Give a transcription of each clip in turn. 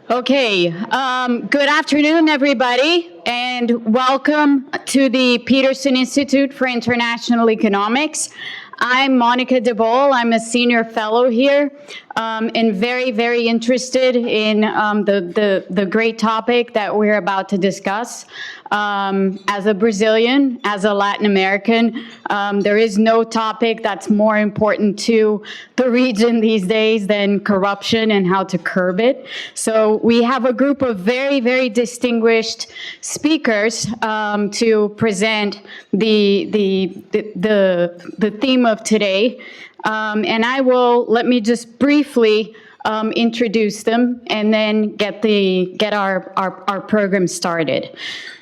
Okay, good afternoon, everybody, and welcome to the Peterson Institute for International Economics. I'm Monica de Bolle. I'm a senior fellow here, and very, very interested in the great topic that we're about to discuss. As a Brazilian, as a Latin American, there is no topic that's more important to the region these days than corruption and how to curb it. So we have a group of very, very distinguished speakers to present the theme of today. And let me just briefly introduce them and then get our program started.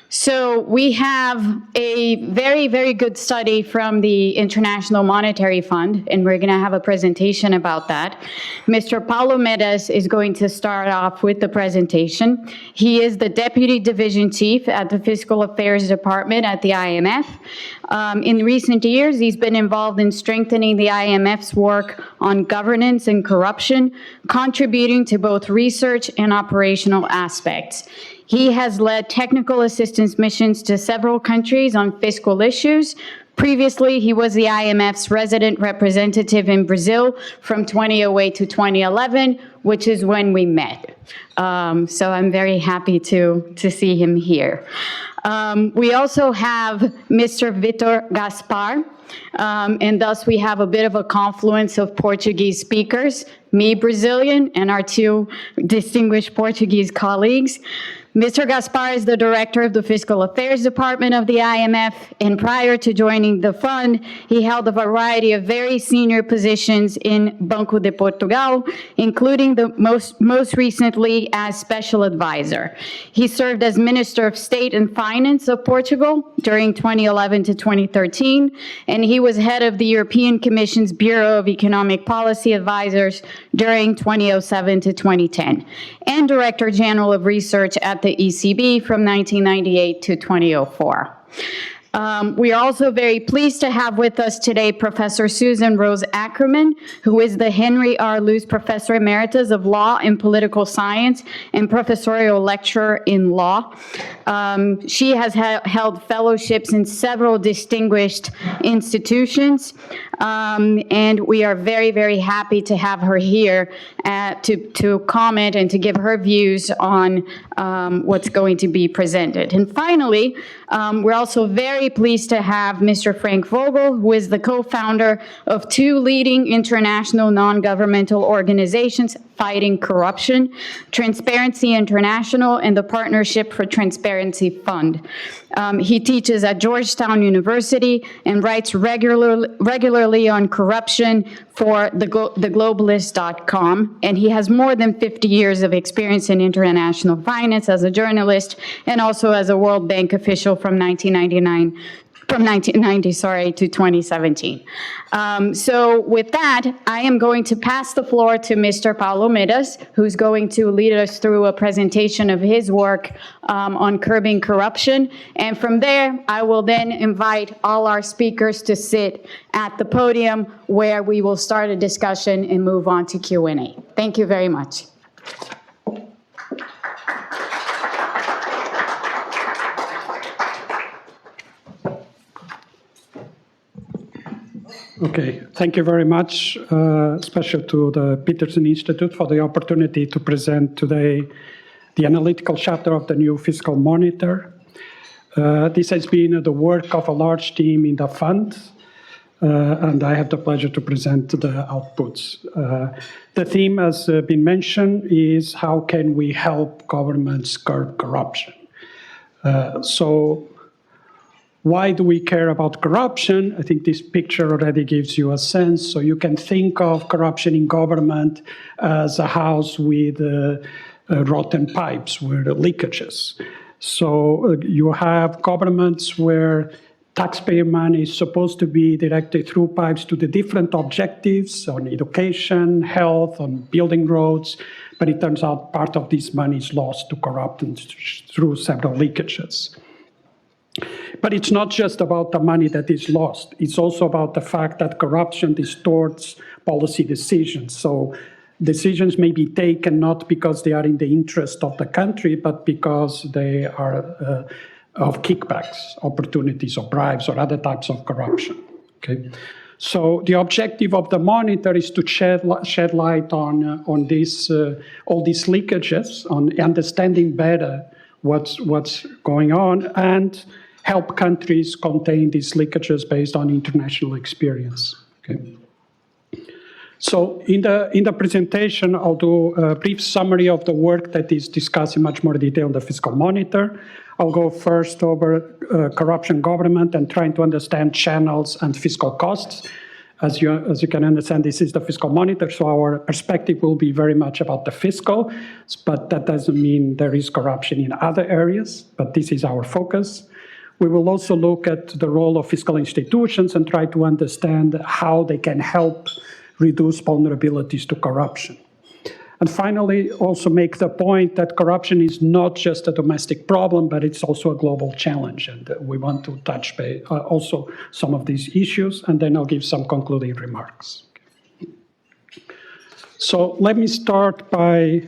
So we have a very, very good study from the International Monetary Fund, and we're going to have a presentation about that. Mr. Paulo Medas is going to start off with the presentation. He is the Deputy Division Chief at the Fiscal Affairs Department at the IMF. In recent years, he's been involved in strengthening the IMF's work on governance and corruption, contributing to both research and operational aspects. He has led technical assistance missions to several countries on fiscal issues. Previously, he was the IMF's resident representative in Brazil from 2008 to 2011, which is when we met. So I'm very happy to see him here. We also have Mr. Vitor Gaspar, and thus we have a bit of a confluence of Portuguese speakers, me Brazilian, and our two distinguished Portuguese colleagues. Mr. Gaspar is the director of the Fiscal Affairs Department of the IMF, and prior to joining the fund, he held a variety of very senior positions in Banco de Portugal, including the most recently as special advisor. He served as Minister of State and Finance of Portugal during 2011 to 2013, and he was head of the European Commission's Bureau of Economic Policy Advisors during 2007 to 2010, and Director General of Research at the ECB from 1998 to 2004. We are also very pleased to have with us today Professor Susan Rose-Ackerman, who is the Henry R. Luce Professor Emeritus of Law and Political Science and Professorial Lecturer in Law. She has held fellowships in several distinguished institutions, and we are very, very happy to have her here to comment and to give her views on what's going to be presented. And finally, we're also very pleased to have Mr. Frank Vogel, who is the co-founder of two leading international non-governmental organizations fighting corruption, Transparency International and the Partnership for Transparency Fund. He teaches at Georgetown University and writes regularly on corruption for theglobalist.com, and he has more than 50 years of experience in international finance as a journalist and also as a World Bank official from 1990 to 2017. So with that, I am going to pass the floor to Mr. Paulo Medas, who's going to lead us through a presentation of his work on curbing corruption. And from there, I will then invite all our speakers to sit at the podium where we will start a discussion and move on to Q&A. Thank you very much. Okay, thank you very much, especially to the Peterson Institute for the opportunity to present today the analytical chapter of the new Fiscal Monitor. This has been the work of a large team in the fund, and I have the pleasure to present the outputs. The theme, as been mentioned, is how can we help governments curb corruption? Why do we care about corruption? I think this picture already gives you a sense. So you can think of corruption in government as a house with rotten pipes, with leakages. So you have governments where taxpayer money is supposed to be directed through pipes to the different objectives on education, health, on building roads, but it turns out part of this money is lost to corruption through several leakages. But it's not just about the money that is lost. It's also about the fact that corruption distorts policy decisions. So decisions may be taken not because they are in the interest of the country, but because they are of kickbacks, opportunities, or bribes, or other types of corruption. Okay, so the objective of the monitor is to shed light on this, all these leakages, on understanding better what's going on, and help countries contain these leakages based on international experience. Okay. So in the presentation, I'll do a brief summary of the work that is discussed in much more detail in the Fiscal Monitor. I'll go first over corruption government and trying to understand channels and fiscal costs. As you can understand, this is the Fiscal Monitor, so our perspective will be very much about the fiscal, but that doesn't mean there is corruption in other areas, but this is our focus. We will also look at the role of fiscal institutions and try to understand how they can help reduce vulnerabilities to corruption. And finally, also make the point that corruption is not just a domestic problem, but it's also a global challenge. And we want to touch also some of these issues, and then I'll give some concluding remarks. So let me start by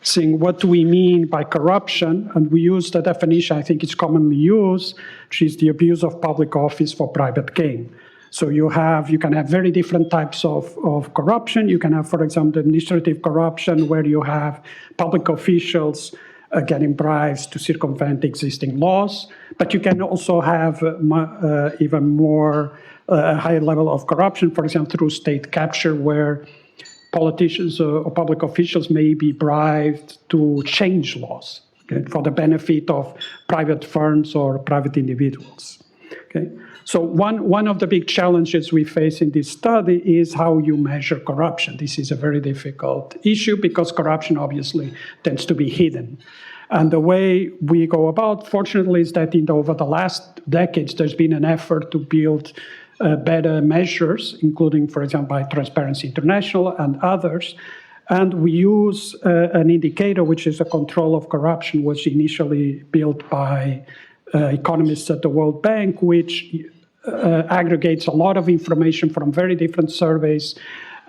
saying what do we mean by corruption, and we use the definition I think it's commonly used, which is the abuse of public office for private gain. So you can have very different types of corruption. You can have, for example, administrative corruption, where you have public officials getting bribes to circumvent existing laws. But you can also have even more high level of corruption, for example, through state capture, where politicians or public officials may be bribed to change laws, okay, for the benefit of private firms or private individuals. Okay. So one of the big challenges we face in this study is how you measure corruption. This is a very difficult issue because corruption obviously tends to be hidden. And the way we go about, fortunately, is that over the last decades, there's been an effort to build better measures, including, for example, by Transparency International and others. And we use an indicator, which is a control of corruption, was initially built by economists at the World Bank, which aggregates a lot of information from very different surveys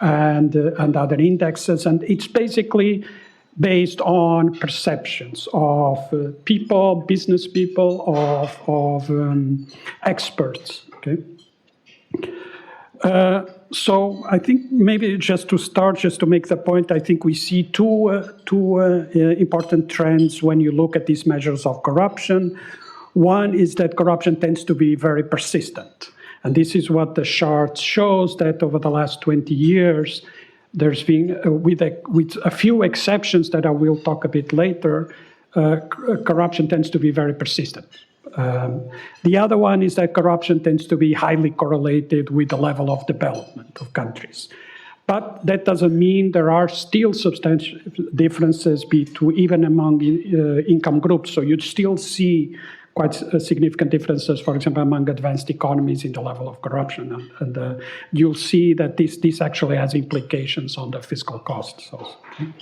and other indexes. And it's basically based on perceptions of people, business people, of experts. Okay. So I think maybe just to start, just to make the point, I think we see two important trends when you look at these measures of corruption. One is that corruption tends to be very persistent. And this is what the chart shows, that over the last 20 years, there's been, with a few exceptions that I will talk a bit later, corruption tends to be very persistent. The other one is that corruption tends to be highly correlated with the level of development of countries. But that doesn't mean there are still substantial differences even among income groups. So you'd still see quite significant differences, for example, among advanced economies in the level of corruption. And you'll see that this actually has implications on the fiscal costs also. Okay?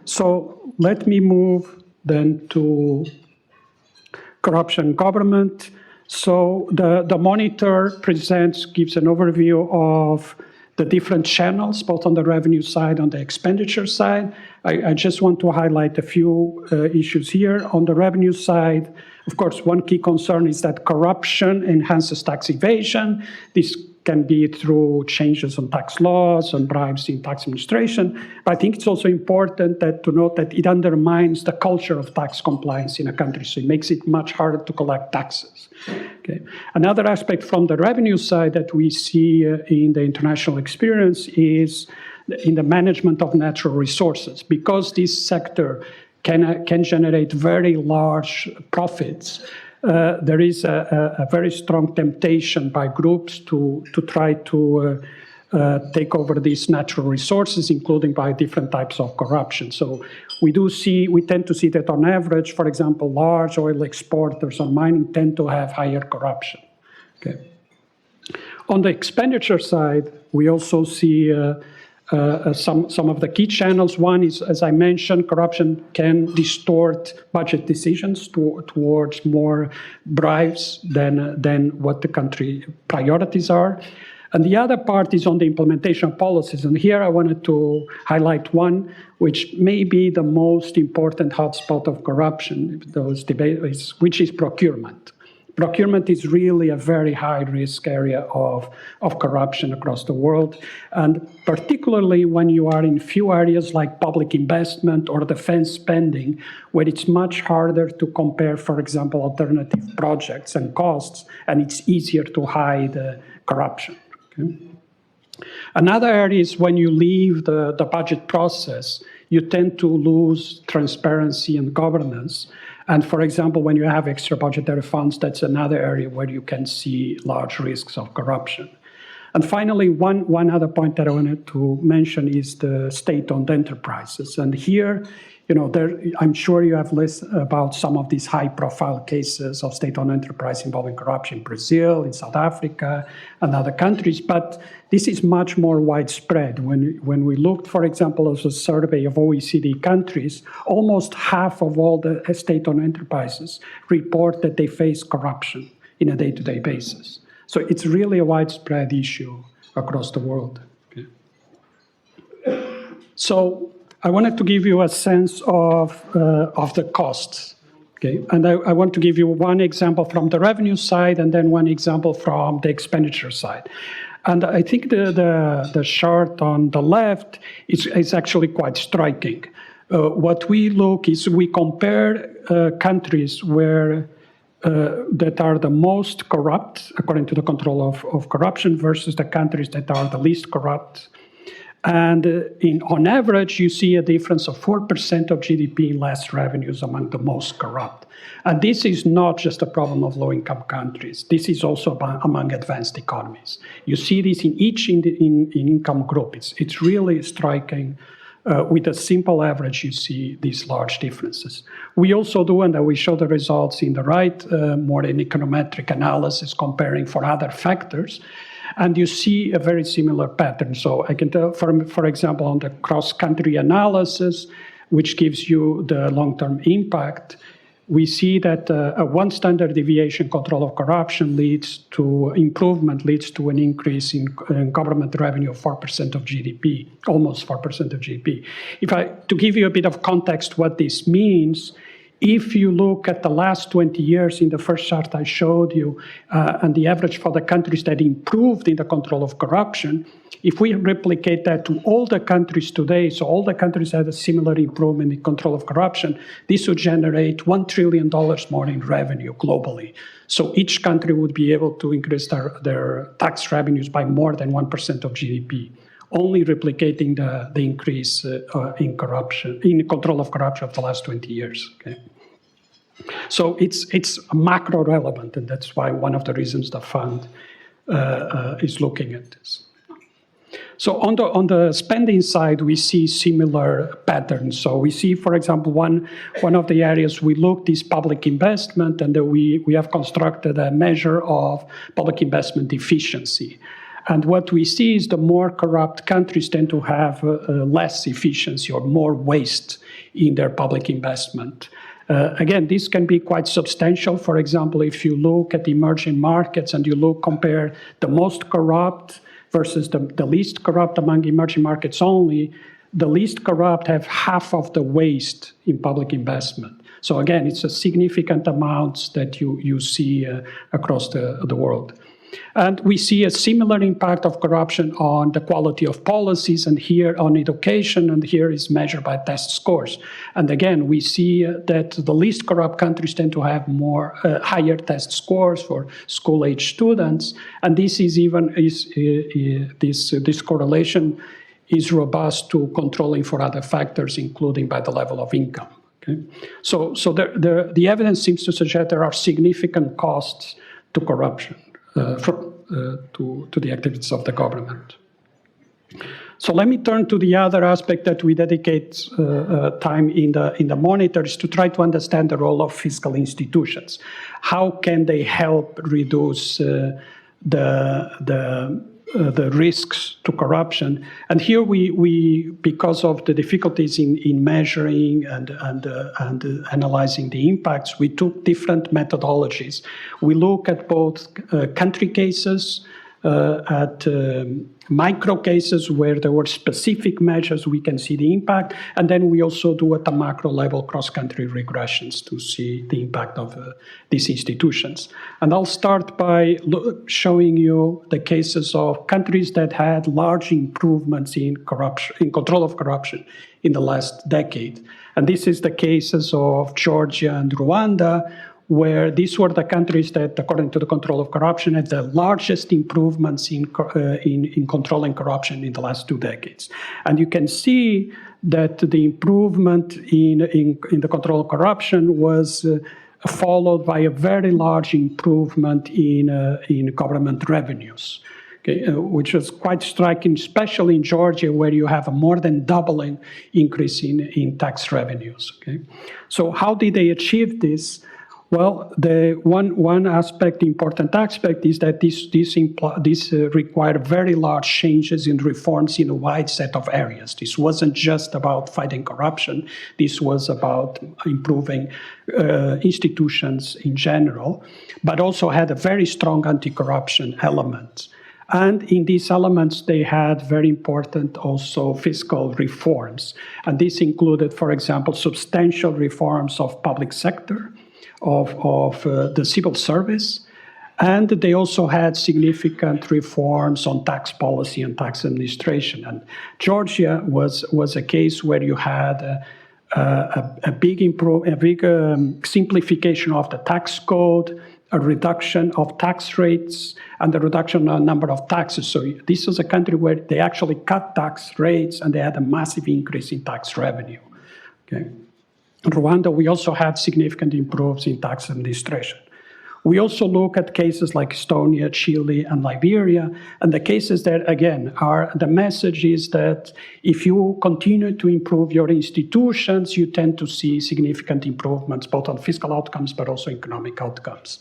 So let me move then to corruption government. So the monitor gives an overview of the different channels, both on the revenue side and the expenditure side. I just want to highlight a few issues here. On the revenue side, of course, one key concern is that corruption enhances tax evasion. This can be through changes on tax laws and bribes in tax administration. But I think it's also important to note that it undermines the culture of tax compliance in a country, so it makes it much harder to collect taxes. Okay. Another aspect from the revenue side that we see in the international experience is in the management of natural resources. Because this sector can generate very large profits, there is a very strong temptation by groups to try to take over these natural resources, including by different types of corruption. So we tend to see that on average, for example, large oil exporters on mining tend to have higher corruption. Okay. On the expenditure side, we also see some of the key channels. One is, as I mentioned, corruption can distort budget decisions towards more bribes than what the country priorities are. And the other part is on the implementation of policies. And here I wanted to highlight one, which may be the most important hotspot of corruption, those debates, which is procurement. Procurement is really a very high-risk area of corruption across the world, and particularly when you are in few areas like public investment or defense spending, where it's much harder to compare, for example, alternative projects and costs, and it's easier to hide corruption. Okay? Another area is when you leave the budget process, you tend to lose transparency and governance. And for example, when you have extra budgetary funds, that's another area where you can see large risks of corruption. And finally, one other point that I wanted to mention is the state-owned enterprises. And here, I'm sure you have listened about some of these high-profile cases of state-owned enterprise involving corruption in Brazil, in South Africa, and other countries. But this is much more widespread. When we looked, for example, at a survey of OECD countries, almost half of all the state-owned enterprises report that they face corruption in a day-to-day basis. So it's really a widespread issue across the world. Okay. So I wanted to give you a sense of the costs. Okay, and I want to give you one example from the revenue side and then one example from the expenditure side. And I think the chart on the left is actually quite striking. What we look is we compare countries where that are the most corrupt, according to the control of corruption, versus the countries that are the least corrupt. And on average, you see a difference of 4% of GDP in less revenues among the most corrupt. And this is not just a problem of low-income countries. This is also among advanced economies. You see this in each income group. It's really striking. With a simple average, you see these large differences. We also do, and we show the results in the right, more in econometric analysis comparing for other factors. And you see a very similar pattern. So I can tell, for example, on the cross-country analysis, which gives you the long-term impact, we see that a one standard deviation control of corruption leads to an increase in government revenue of 4% of GDP, almost 4% of GDP. To give you a bit of context what this means, if you look at the last 20 years in the first chart I showed you, and the average for the countries that improved in the control of corruption, if we replicate that to all the countries today, so all the countries had a similar improvement in control of corruption, this would generate $1 trillion more in revenue globally. So each country would be able to increase their tax revenues by more than 1% of GDP, only replicating the increase in corruption, in control of corruption of the last 20 years. Okay? So it's macro relevant, and that's why one of the reasons the fund is looking at this. So on the spending side, we see similar patterns. So we see, for example, one of the areas we looked is public investment, and we have constructed a measure of public investment efficiency. And what we see is the more corrupt countries tend to have less efficiency or more waste in their public investment. Again, this can be quite substantial. For example, if you look at emerging markets and you compare the most corrupt versus the least corrupt among emerging markets only, the least corrupt have half of the waste in public investment. So again, it's a significant amount that you see across the world. And we see a similar impact of corruption on the quality of policies, and here on education, and here is measured by test scores. And again, we see that the least corrupt countries tend to have higher test scores for school-age students, and this is this correlation is robust to controlling for other factors, including by the level of income. Okay? So the evidence seems to suggest there are significant costs to corruption. To the activities of the government. So let me turn to the other aspect that we dedicate time in the monitor is to try to understand the role of fiscal institutions. How can they help reduce the risks to corruption? And here we because of the difficulties in measuring and analyzing the impacts, we took different methodologies. We look at both country cases, at micro cases where there were specific measures, we can see the impact. And then we also do at the macro level cross-country regressions to see the impact of these institutions. And I'll start by showing you the cases of countries that had large improvements in corruption, in control of corruption in the last decade. And this is the cases of Georgia and Rwanda, where these were the countries that, according to the control of corruption, had the largest improvements in controlling corruption in the last 2 decades. And you can see that the improvement in the control of corruption was followed by a very large improvement in government revenues. Okay, which was quite striking, especially in Georgia, where you have a more than doubling increase in tax revenues. Okay? So how did they achieve this? Well, the one aspect, important aspect, is that this required very large changes in reforms in a wide set of areas. This wasn't just about fighting corruption. This was about improving institutions in general, but also had a very strong anti-corruption element. And in these elements, they had very important also fiscal reforms. And this included, for example, substantial reforms of public sector, of the civil service. And they also had significant reforms on tax policy and tax administration. And Georgia was a case where you had a big simplification of the tax code, a reduction of tax rates, and the reduction of number of taxes. So this was a country where they actually cut tax rates and they had a massive increase in tax revenue. Okay. In Rwanda, we also had significant improvements in tax administration. We also look at cases like Estonia, Chile, and Liberia, and the cases that, again, the message is that if you continue to improve your institutions, you tend to see significant improvements, both on fiscal outcomes, but also economic outcomes.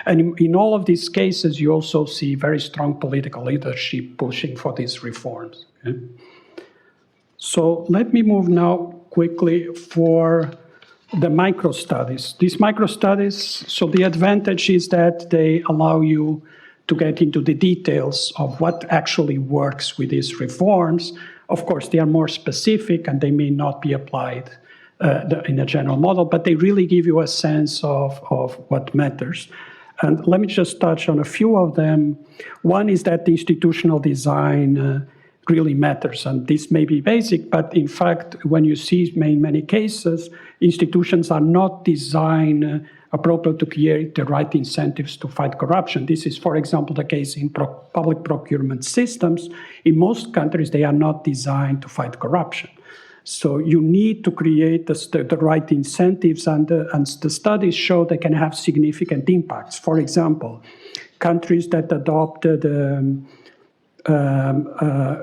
And in all of these cases, you also see very strong political leadership pushing for these reforms. Okay? So let me move now quickly for the micro-studies. These micro-studies, so the advantage is that they allow you to get into the details of what actually works with these reforms. Of course, they are more specific and they may not be applied in a general model, but they really give you a sense of what matters. And let me just touch on a few of them. One is that the institutional design really matters. And this may be basic, but in fact, when you see in many cases, institutions are not designed appropriate to create the right incentives to fight corruption. This is, for example, the case in public procurement systems. In most countries, they are not designed to fight corruption. So you need to create the right incentives, and the studies show they can have significant impacts. For example, countries that adopted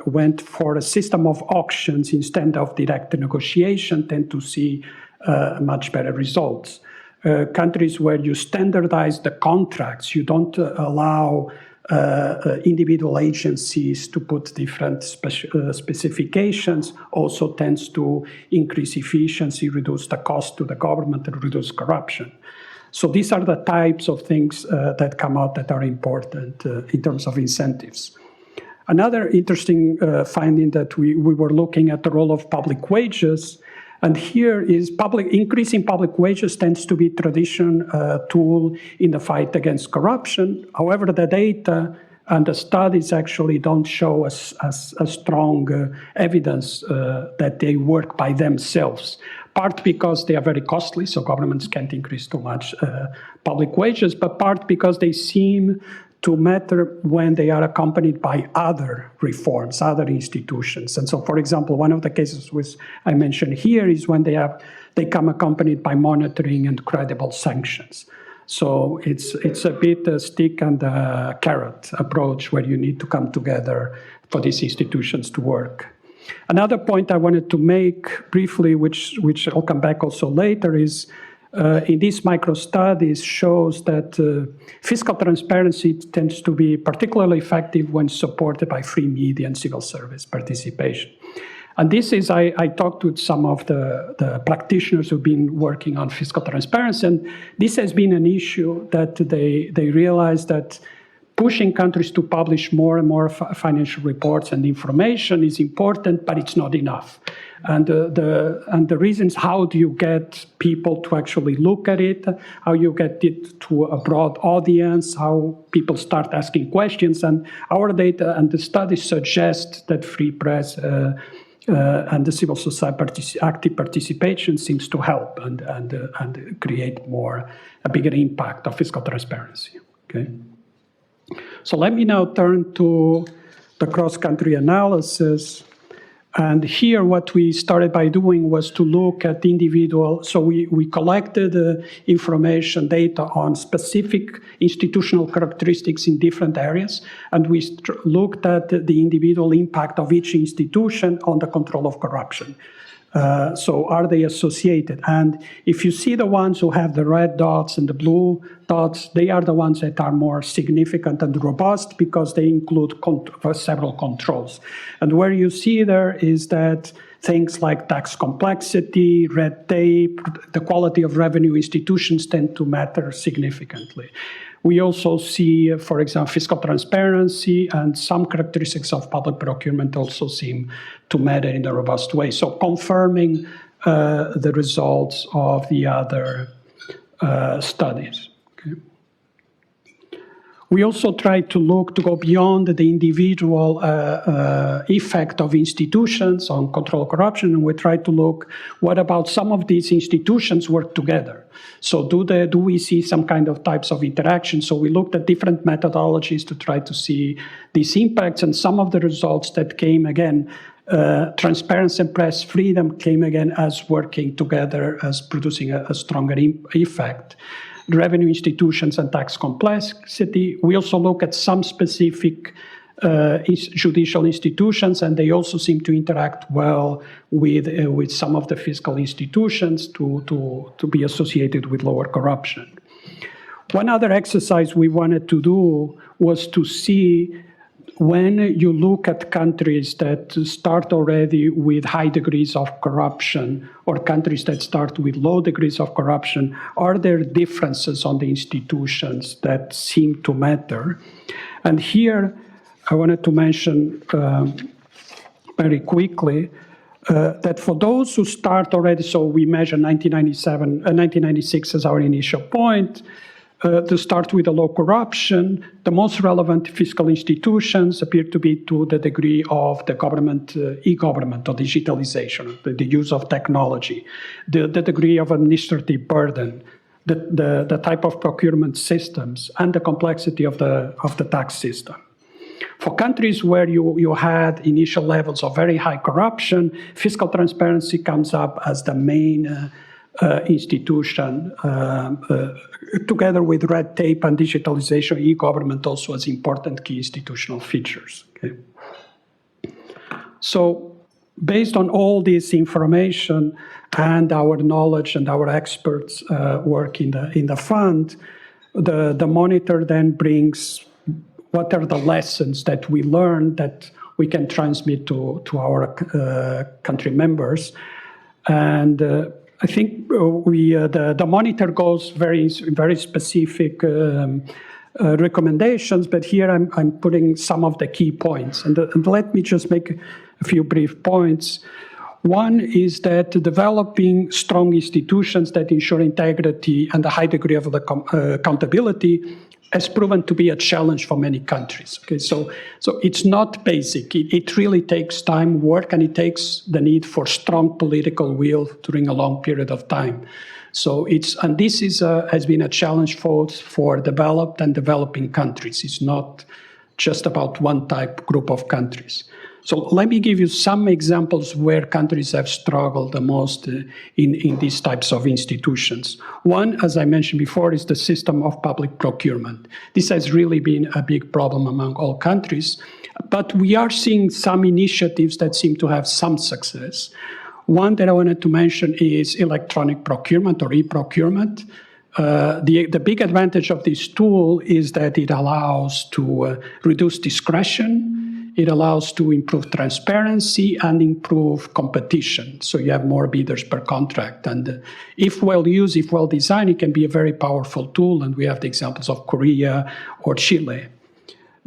went for a system of auctions instead of direct negotiation tend to see much better results. Countries where you standardize the contracts, you don't allow individual agencies to put different specifications, also tends to increase efficiency, reduce the cost to the government, and reduce corruption. So these are the types of things that come out that are important in terms of incentives. Another interesting finding that we were looking at the role of public wages, and here is increasing public wages tends to be a traditional tool in the fight against corruption. However, the data and the studies actually don't show us a strong evidence that they work by themselves. Part because they are very costly, so governments can't increase too much public wages, but part because they seem to matter when they are accompanied by other reforms, other institutions. And so, for example, one of the cases which I mentioned here is when they come accompanied by monitoring and credible sanctions. So it's a bit a stick and a carrot approach where you need to come together for these institutions to work. Another point I wanted to make briefly, which I'll come back also later, is in these micro-studies shows that fiscal transparency tends to be particularly effective when supported by free media and civil service participation. And this is, I talked with some of the practitioners who've been working on fiscal transparency, and this has been an issue that they realized that pushing countries to publish more and more financial reports and information is important, but it's not enough. And the reasons, how do you get people to actually look at it, how you get it to a broad audience, how people start asking questions. And our data and the studies suggest that free press and the civil society active participation seems to help and create a bigger impact of fiscal transparency. Okay. So let me now turn to the cross-country analysis. And here what we started by doing was to look at individual, so we collected information, data on specific institutional characteristics in different areas, and we looked at the individual impact of each institution on the control of corruption. So are they associated? And if you see the ones who have the red dots and the blue dots, they are the ones that are more significant and robust because they include several controls. And where you see there is that things like tax complexity, red tape, the quality of revenue institutions tend to matter significantly. We also see, for example, fiscal transparency and some characteristics of public procurement also seem to matter in a robust way. So confirming the results of the other studies. Okay. We also try to go beyond the individual effect of institutions on control corruption, and we try to look, what about some of these institutions work together? So do we see some kind of types of interaction? So we looked at different methodologies to try to see these impacts, and some of the results that came again, transparency and press freedom came again as working together, as producing a stronger effect. Revenue institutions and tax complexity. We also look at some specific judicial institutions, and they also seem to interact well with some of the fiscal institutions to be associated with lower corruption. One other exercise we wanted to do was to see, when you look at countries that start already with high degrees of corruption or countries that start with low degrees of corruption, are there differences on the institutions that seem to matter? And here I wanted to mention very quickly that for those who start already, so we measure 1996 as our initial point, to start with a low corruption, the most relevant fiscal institutions appear to be to the degree of the government, e-government or digitalization, the use of technology, the degree of administrative burden, the type of procurement systems, and the complexity of the tax system. For countries where you had initial levels of very high corruption, fiscal transparency comes up as the main institution, together with red tape and digitalization, e-government also as important key institutional features. Okay. So based on all this information and our knowledge and our experts' work in the fund, the monitor then brings what are the lessons that we learned that we can transmit to our country members. And I think the monitor goes very specific recommendations, but here I'm putting some of the key points. And let me just make a few brief points. One is that developing strong institutions that ensure integrity and a high degree of accountability has proven to be a challenge for many countries. Okay, so it's not basic. It really takes time, work, and it takes the need for strong political will during a long period of time. So this has been a challenge for developed and developing countries. It's not just about one group of countries. So let me give you some examples where countries have struggled the most in these types of institutions. One, as I mentioned before, is the system of public procurement. This has really been a big problem among all countries, but we are seeing some initiatives that seem to have some success. One that I wanted to mention is electronic procurement or e-procurement. The big advantage of this tool is that it allows to reduce discretion. It allows to improve transparency and improve competition. So you have more bidders per contract. And if well used, if well designed, it can be a very powerful tool. And we have the examples of Korea or Chile.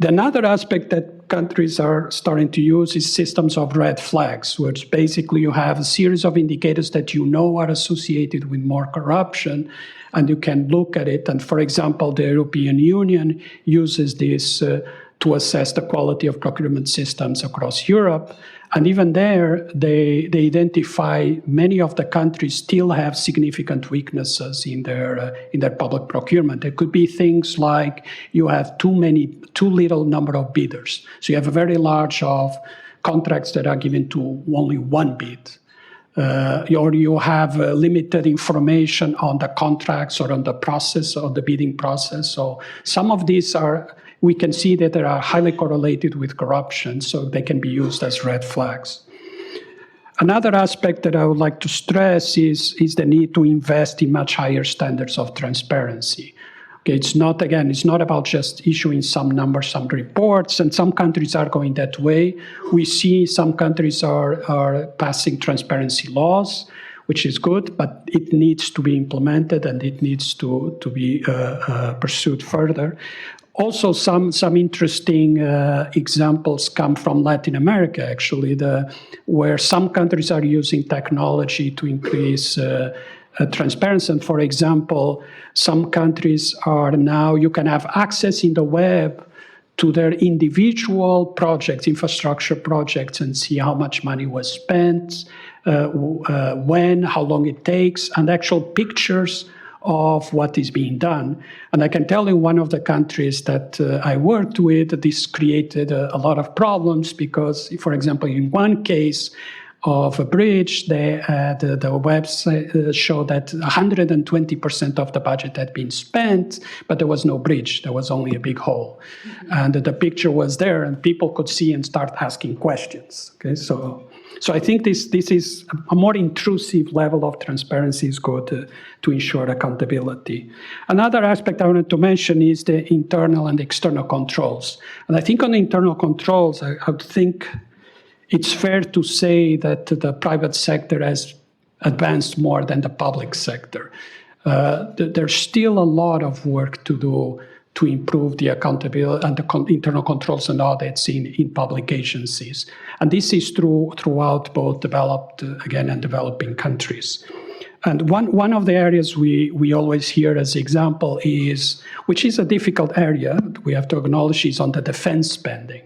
Another aspect that countries are starting to use is systems of red flags, which basically you have a series of indicators that you know are associated with more corruption, and you can look at it. And for example, the European Union uses this to assess the quality of procurement systems across Europe. And even there, they identify many of the countries still have significant weaknesses in their public procurement. It could be things like you have too little number of bidders. So you have a very large of contracts that are given to only one bid. Or you have limited information on the contracts or on the process, or the bidding process. So some of these we can see that they are highly correlated with corruption, so they can be used as red flags. Another aspect that I would like to stress is the need to invest in much higher standards of transparency. Okay, it's not about just issuing some numbers, some reports, and some countries are going that way. We see some countries are passing transparency laws, which is good, but it needs to be implemented and it needs to be pursued further. Also, some interesting examples come from Latin America, actually, where some countries are using technology to increase transparency. And for example, some countries are now, you can have access in the web to their individual projects, infrastructure projects, and see how much money was spent, when, how long it takes, and actual pictures of what is being done. And I can tell you one of the countries that I worked with, this created a lot of problems because, for example, in one case of a bridge, the website showed that 120% of the budget had been spent, but there was no bridge. There was only a big hole. And the picture was there, and people could see and start asking questions. Okay, so I think this is a more intrusive level of transparency is good to ensure accountability. Another aspect I wanted to mention is the internal and external controls. And I think on the internal controls, I would think it's fair to say that the private sector has advanced more than the public sector. There's still a lot of work to do to improve the accountability and the internal controls and audits in public agencies. And this is throughout both developed, and developing countries. And one of the areas we always hear as example which is a difficult area, we have to acknowledge, is on the defense spending.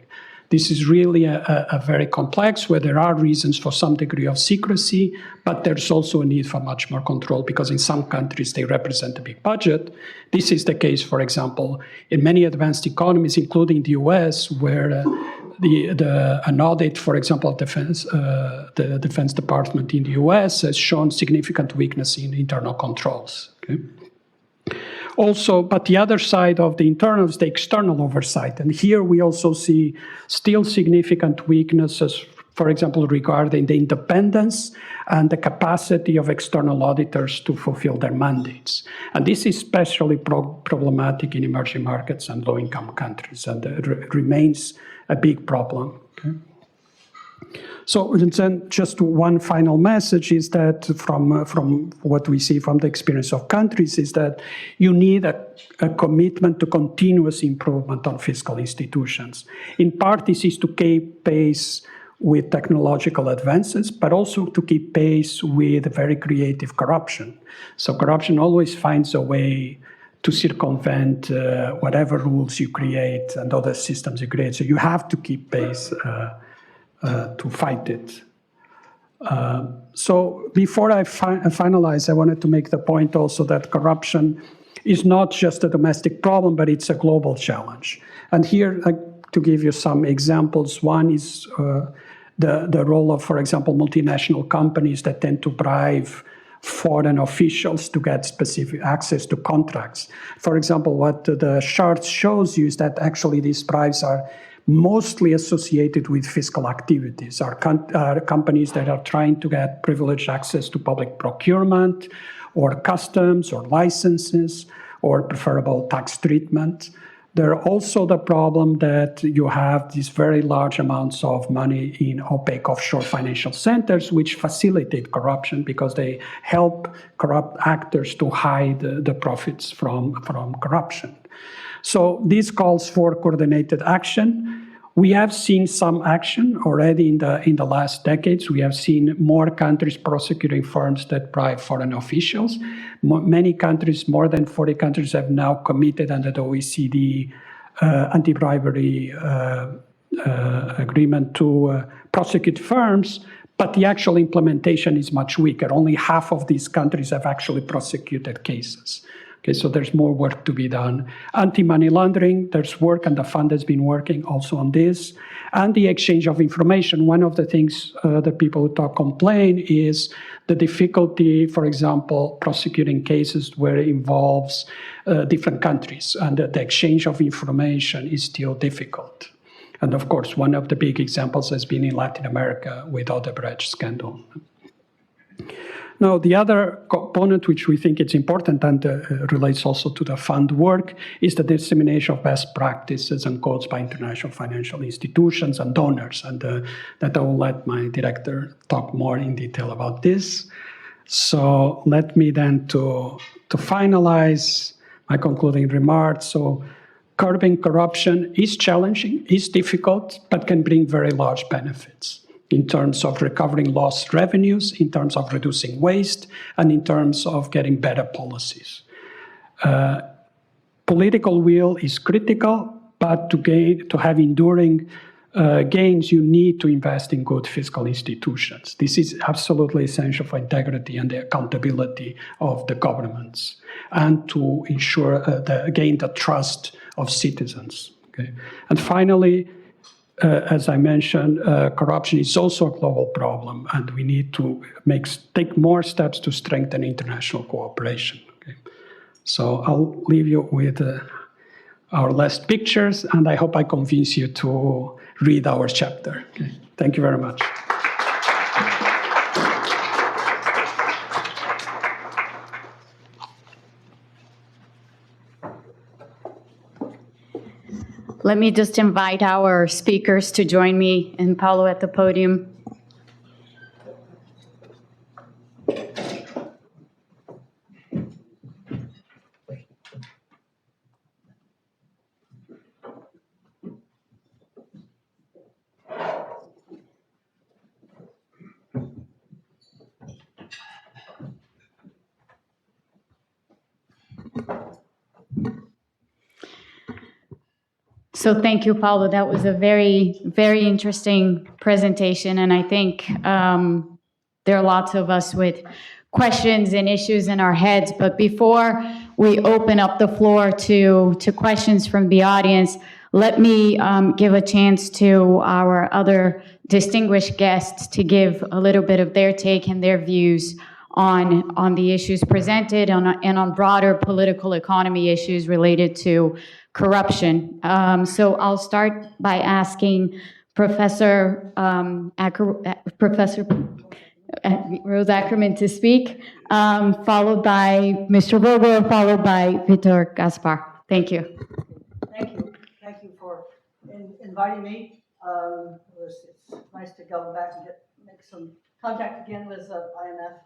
This is really a very complex, where there are reasons for some degree of secrecy, but there's also a need for much more control because in some countries they represent a big budget. This is the case, for example, in many advanced economies, including the US, where an audit, for example, the Defense Department in the US has shown significant weakness in internal controls. Okay? Also, but the other side of the internal is the external oversight. And here we also see still significant weaknesses, for example, regarding the independence and the capacity of external auditors to fulfill their mandates. And this is especially problematic in emerging markets and low-income countries, and it remains a big problem. Okay? So then just one final message is that from what we see from the experience of countries is that you need a commitment to continuous improvement on fiscal institutions. In part, this is to keep pace with technological advances, but also to keep pace with very creative corruption. So corruption always finds a way to circumvent whatever rules you create and other systems you create. So you have to keep pace to fight it. So before I finalize, I wanted to make the point also that corruption is not just a domestic problem, but it's a global challenge. And here, to give you some examples, one is the role of, for example, multinational companies that tend to bribe foreign officials to get specific access to contracts. For example, what the chart shows you is that actually these bribes are mostly associated with fiscal activities, are companies that are trying to get privileged access to public procurement or customs or licenses or preferable tax treatment. There are also the problem that you have these very large amounts of money in opaque offshore financial centers, which facilitate corruption because they help corrupt actors to hide the profits from corruption. So this calls for coordinated action. We have seen some action already in the last decades. We have seen more countries prosecuting firms that bribe foreign officials. Many countries, more than 40 countries, have now committed under the OECD anti-bribery agreement to prosecute firms, but the actual implementation is much weaker. Only half of these countries have actually prosecuted cases. Okay, so there's more work to be done. Anti-money laundering, there's work, and the fund has been working also on this. And the exchange of information. One of the things that people who complain is the difficulty, for example, prosecuting cases where it involves different countries, and the exchange of information is still difficult. And of course, one of the big examples has been in Latin America with Odebrecht scandal. Now, the other component which we think is important and relates also to the fund work is the dissemination of best practices and codes by international financial institutions and donors. And that I will let my director talk more in detail about this. So let me then to finalize my concluding remarks. So curbing corruption is challenging, is difficult, but can bring very large benefits in terms of recovering lost revenues, in terms of reducing waste, and in terms of getting better policies. Political will is critical, but to have enduring gains, you need to invest in good fiscal institutions. This is absolutely essential for integrity and the accountability of the governments, and to ensure, gain the trust of citizens. Okay? And finally, as I mentioned, corruption is also a global problem, and we need to take more steps to strengthen international cooperation. Okay? So I'll leave you with our last pictures, and I hope I convince you to read our chapter. Okay? Thank you very much. Let me just invite our speakers to join me and Paulo at the podium. So thank you, Paulo. That was a very, very interesting presentation. And I think there are lots of us with questions and issues in our heads. But before we open up the floor to questions from the audience, let me give a chance to our other distinguished guests to give a little bit of their take and their views on the issues presented and on broader political economy issues related to corruption. So I'll start by asking Professor Rose-Ackerman to speak, followed by Mr. Vogel, followed by Vitor Gaspar. Thank you. Thank you. Thank you for inviting me. It's nice to go back and make some contact again with IMF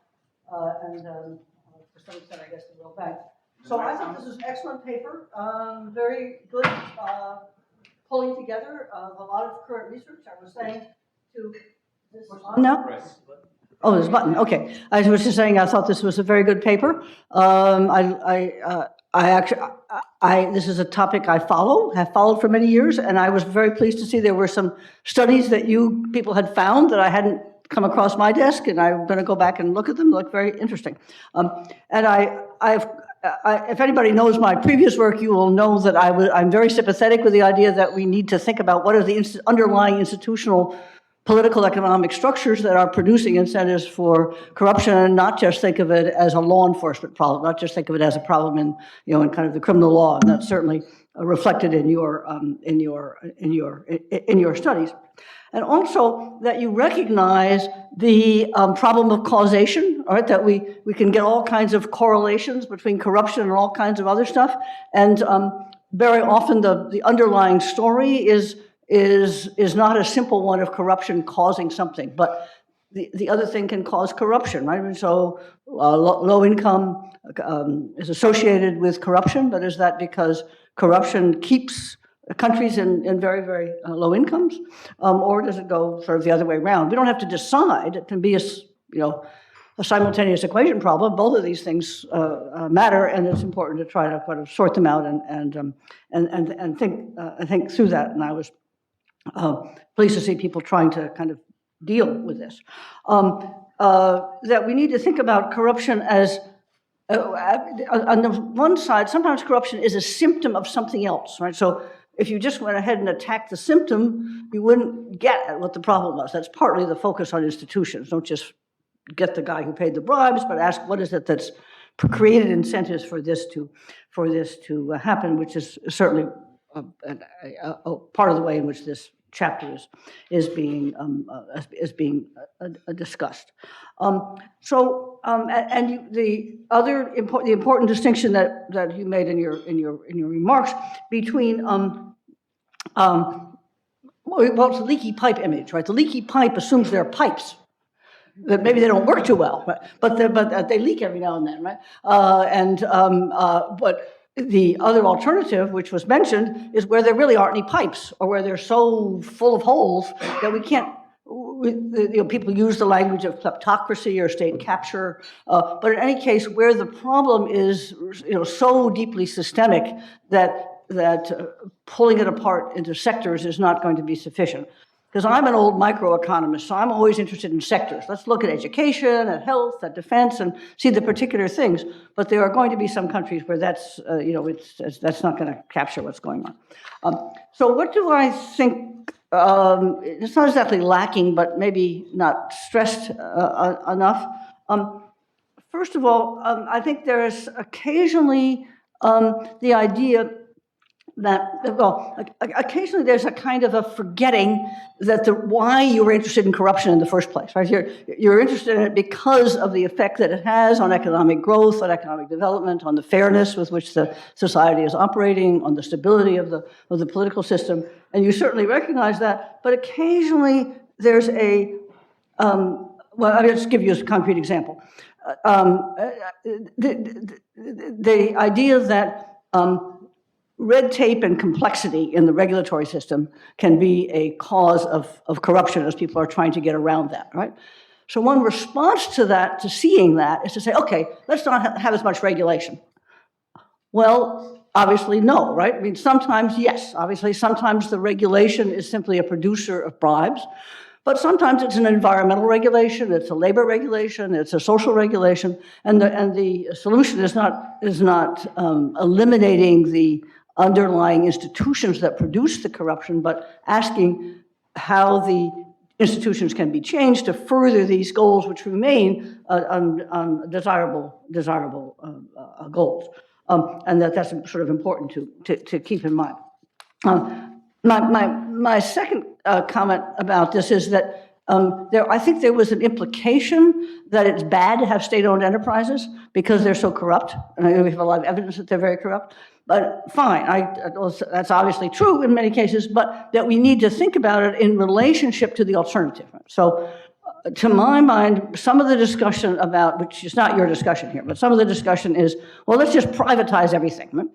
and for some extent, I guess, the World Bank. So I think this is an excellent paper, very good, pulling together a lot of current research. I was saying to this no? Oh, there's a button. Okay. I was just saying I thought this was a very good paper. This is a topic have followed for many years, and I was very pleased to see there were some studies that you people had found that I hadn't come across my desk, and I'm going to go back and look at them. They look very interesting. If anybody knows my previous work, you will know that I'm very sympathetic with the idea that we need to think about what are the underlying institutional political economic structures that are producing incentives for corruption, and not just think of it as a law enforcement problem, not just think of it as a problem in kind of the criminal law, and that's certainly reflected in your studies. And also that you recognize the problem of causation, all right, that we can get all kinds of correlations between corruption and all kinds of other stuff. And very often the underlying story is not a simple one of corruption causing something, but the other thing can cause corruption, right? And so low income is associated with corruption, but is that because corruption keeps countries in very, very low incomes? Or does it go sort of the other way around? We don't have to decide. It can be a simultaneous equation problem. Both of these things matter, and it's important to try to kind of sort them out and think through that. And I was pleased to see people trying to kind of deal with this. That we need to think about corruption as, on the one side, sometimes corruption is a symptom of something else, right? So if you just went ahead and attacked the symptom, you wouldn't get at what the problem was. That's partly the focus on institutions. Don't just get the guy who paid the bribes, but ask what is it that's created incentives for this to happen, which is certainly a part of the way in which this chapter is being discussed. The important distinction that you made in your remarks between well, it's a leaky pipe image, right? The leaky pipe assumes there are pipes that maybe they don't work too well, but they leak every now and then, right? But the other alternative, which was mentioned, is where there really aren't any pipes, or where they're so full of holes that we can't. People use the language of kleptocracy or state capture, but in any case, where the problem is, so deeply systemic that pulling it apart into sectors is not going to be sufficient. Because I'm an old microeconomist, so I'm always interested in sectors. Let's look at education, at health, at defense, and see the particular things. But there are going to be some countries where that's, that's not going to capture what's going on. So what do I think? It's not exactly lacking, but maybe not stressed enough. First of all, I think there is occasionally the idea that, well, occasionally there's a kind of a forgetting that why you were interested in corruption in the first place, right? You're interested in it because of the effect that it has on economic growth, on economic development, on the fairness with which the society is operating, on the stability of the political system, and you certainly recognize that, but occasionally there's well, I'll just give you a concrete example. The idea that red tape and complexity in the regulatory system can be a cause of corruption as people are trying to get around that, right? So one response to that, to seeing that, is to say, okay, let's not have as much regulation. Well, obviously no, right? I mean, sometimes yes, obviously sometimes the regulation is simply a producer of bribes, but sometimes it's an environmental regulation, it's a labor regulation, it's a social regulation, and the solution is not eliminating the underlying institutions that produce the corruption, but asking how the institutions can be changed to further these goals, which remain desirable goals, and that's sort of important to keep in mind. My second comment about this is that I think there was an implication that it's bad to have state-owned enterprises because they're so corrupt, and we have a lot of evidence that they're very corrupt. But fine, that's obviously true in many cases, but that we need to think about it in relationship to the alternative. So, to my mind, some of the discussion about, which is not your discussion here, but some of the discussion is, well, let's just privatize everything. Right?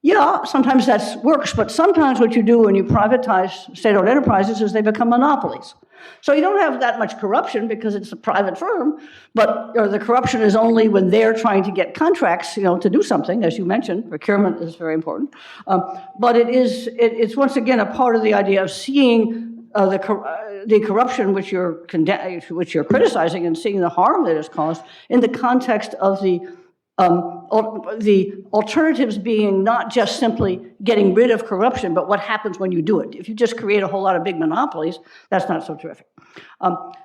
Yeah, sometimes that works, but sometimes what you do when you privatize state-owned enterprises is they become monopolies. So you don't have that much corruption because it's a private firm, but the corruption is only when they're trying to get contracts, to do something, as you mentioned. Procurement is very important. But it's once again a part of the idea of seeing the corruption which you're criticizing and seeing the harm that is caused in the context of the alternatives being not just simply getting rid of corruption, but what happens when you do it. If you just create a whole lot of big monopolies, that's not so terrific.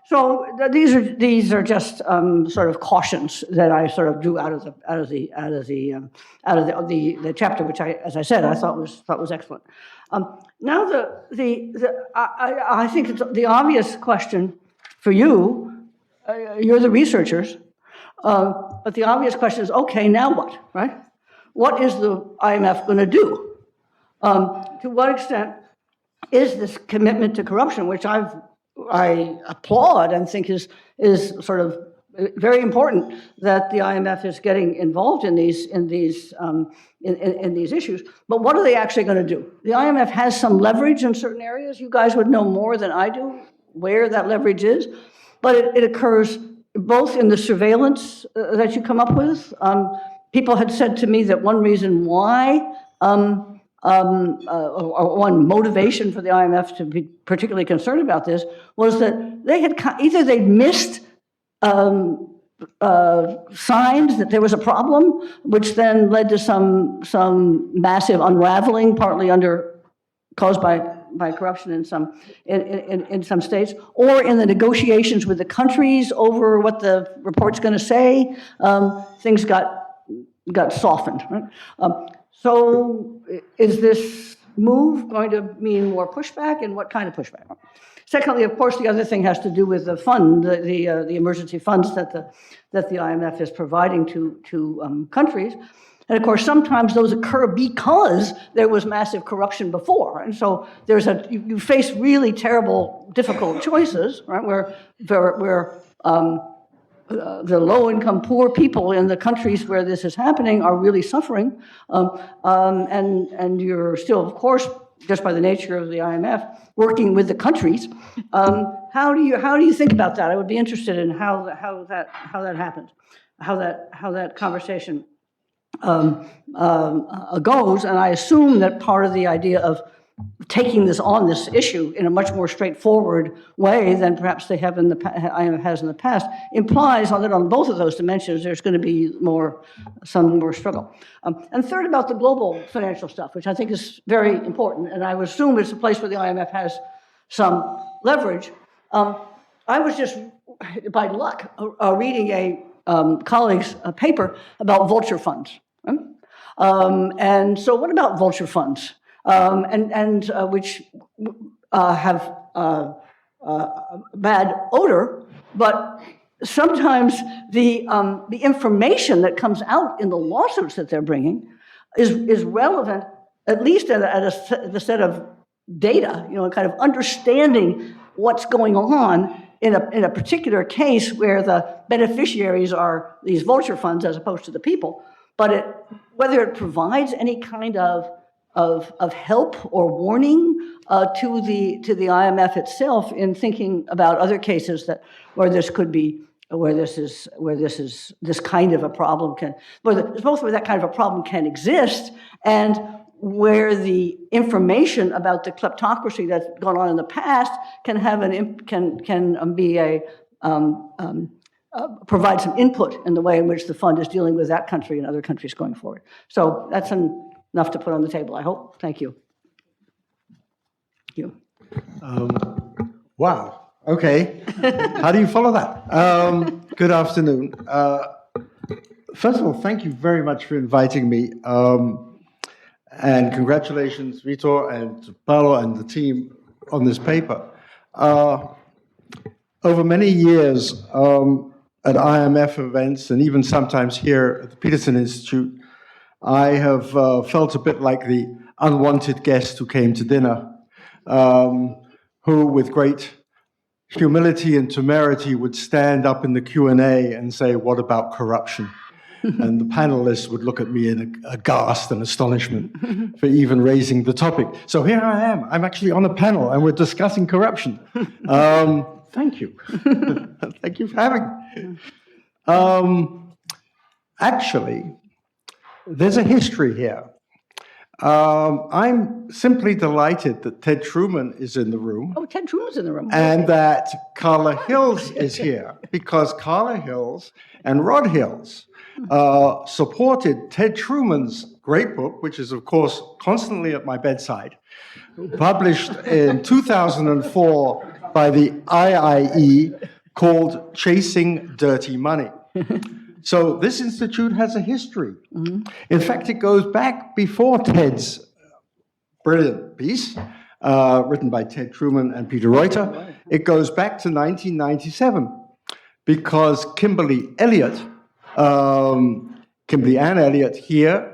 So these are just sort of cautions that I sort of drew out of the chapter, which as I said, I thought was excellent. Now I think it's the obvious question for you. You're the researchers. But the obvious question is, okay, now what, right? What is the IMF going to do? To what extent is this commitment to corruption, which I've I applaud and think is sort of very important that the IMF is getting involved in these issues. But what are they actually going to do? The IMF has some leverage in certain areas. You guys would know more than I do where that leverage is, but it occurs both in the surveillance that you come up with. People had said to me that one reason why, or one motivation for the IMF to be particularly concerned about this was that they had either they'd missed signs that there was a problem, which then led to some massive unraveling, partly caused by corruption in some states, or in the negotiations with the countries over what the report's going to say, things got softened. Right? So, is this move going to mean more pushback, and what kind of pushback? Secondly, of course, the other thing has to do with the fund, the emergency funds that the IMF is providing to countries. And of course, sometimes those occur because there was massive corruption before. And so you face really terrible, difficult choices, right? Where the low-income, poor people in the countries where this is happening are really suffering. And you're still, of course, just by the nature of the IMF, working with the countries. How do you think about that? I would be interested in how that happens, how that conversation goes. And I assume that part of the idea of taking this issue in a much more straightforward way than perhaps they have IMF has in the past implies that on both of those dimensions there's going to be some more struggle. And third, about the global financial stuff, which I think is very important, and I would assume it's a place where the IMF has some leverage. I was just, by luck, reading a colleague's paper about vulture funds. Right? And so what about vulture funds? Which have bad odor, but sometimes the information that comes out in the lawsuits that they're bringing is relevant, at least at a set of data, kind of understanding what's going on in a particular case where the beneficiaries are these vulture funds as opposed to the people. But whether it provides any kind of help or warning to the IMF itself in thinking about other cases where this kind of a problem both where that kind of a problem can exist and where the information about the kleptocracy that's gone on in the past can have provide some input in the way in which the fund is dealing with that country and other countries going forward. So that's enough to put on the table, I hope. Thank you. Thank you. Wow. Okay. How do you follow that? Good afternoon. First of all, thank you very much for inviting me. And congratulations, Vitor and Paulo and the team on this paper. Over many years at IMF events and even sometimes here at the Peterson Institute, I have felt a bit like the unwanted guest who came to dinner, who with great humility and temerity would stand up in the Q&A and say, "What about corruption?" And the panelists would look at me in aghast and astonishment for even raising the topic. So here I am. I'm actually on a panel and we're discussing corruption. Thank you. Thank you for having me. Actually, there's a history here. I'm simply delighted that Ted Truman is in the room. Oh, Ted Truman's in the room. And that Carla Hills is here, because Carla Hills and Rod Hills supported Ted Truman's great book, which is, of course, constantly at my bedside, published in 2004 by the IIE, called Chasing Dirty Money. So this institute has a history. Mm-hmm. In fact, it goes back before Ted's brilliant piece, written by Ted Truman and Peter Reuter. It goes back to 1997, because Kimberly Ann Elliott here,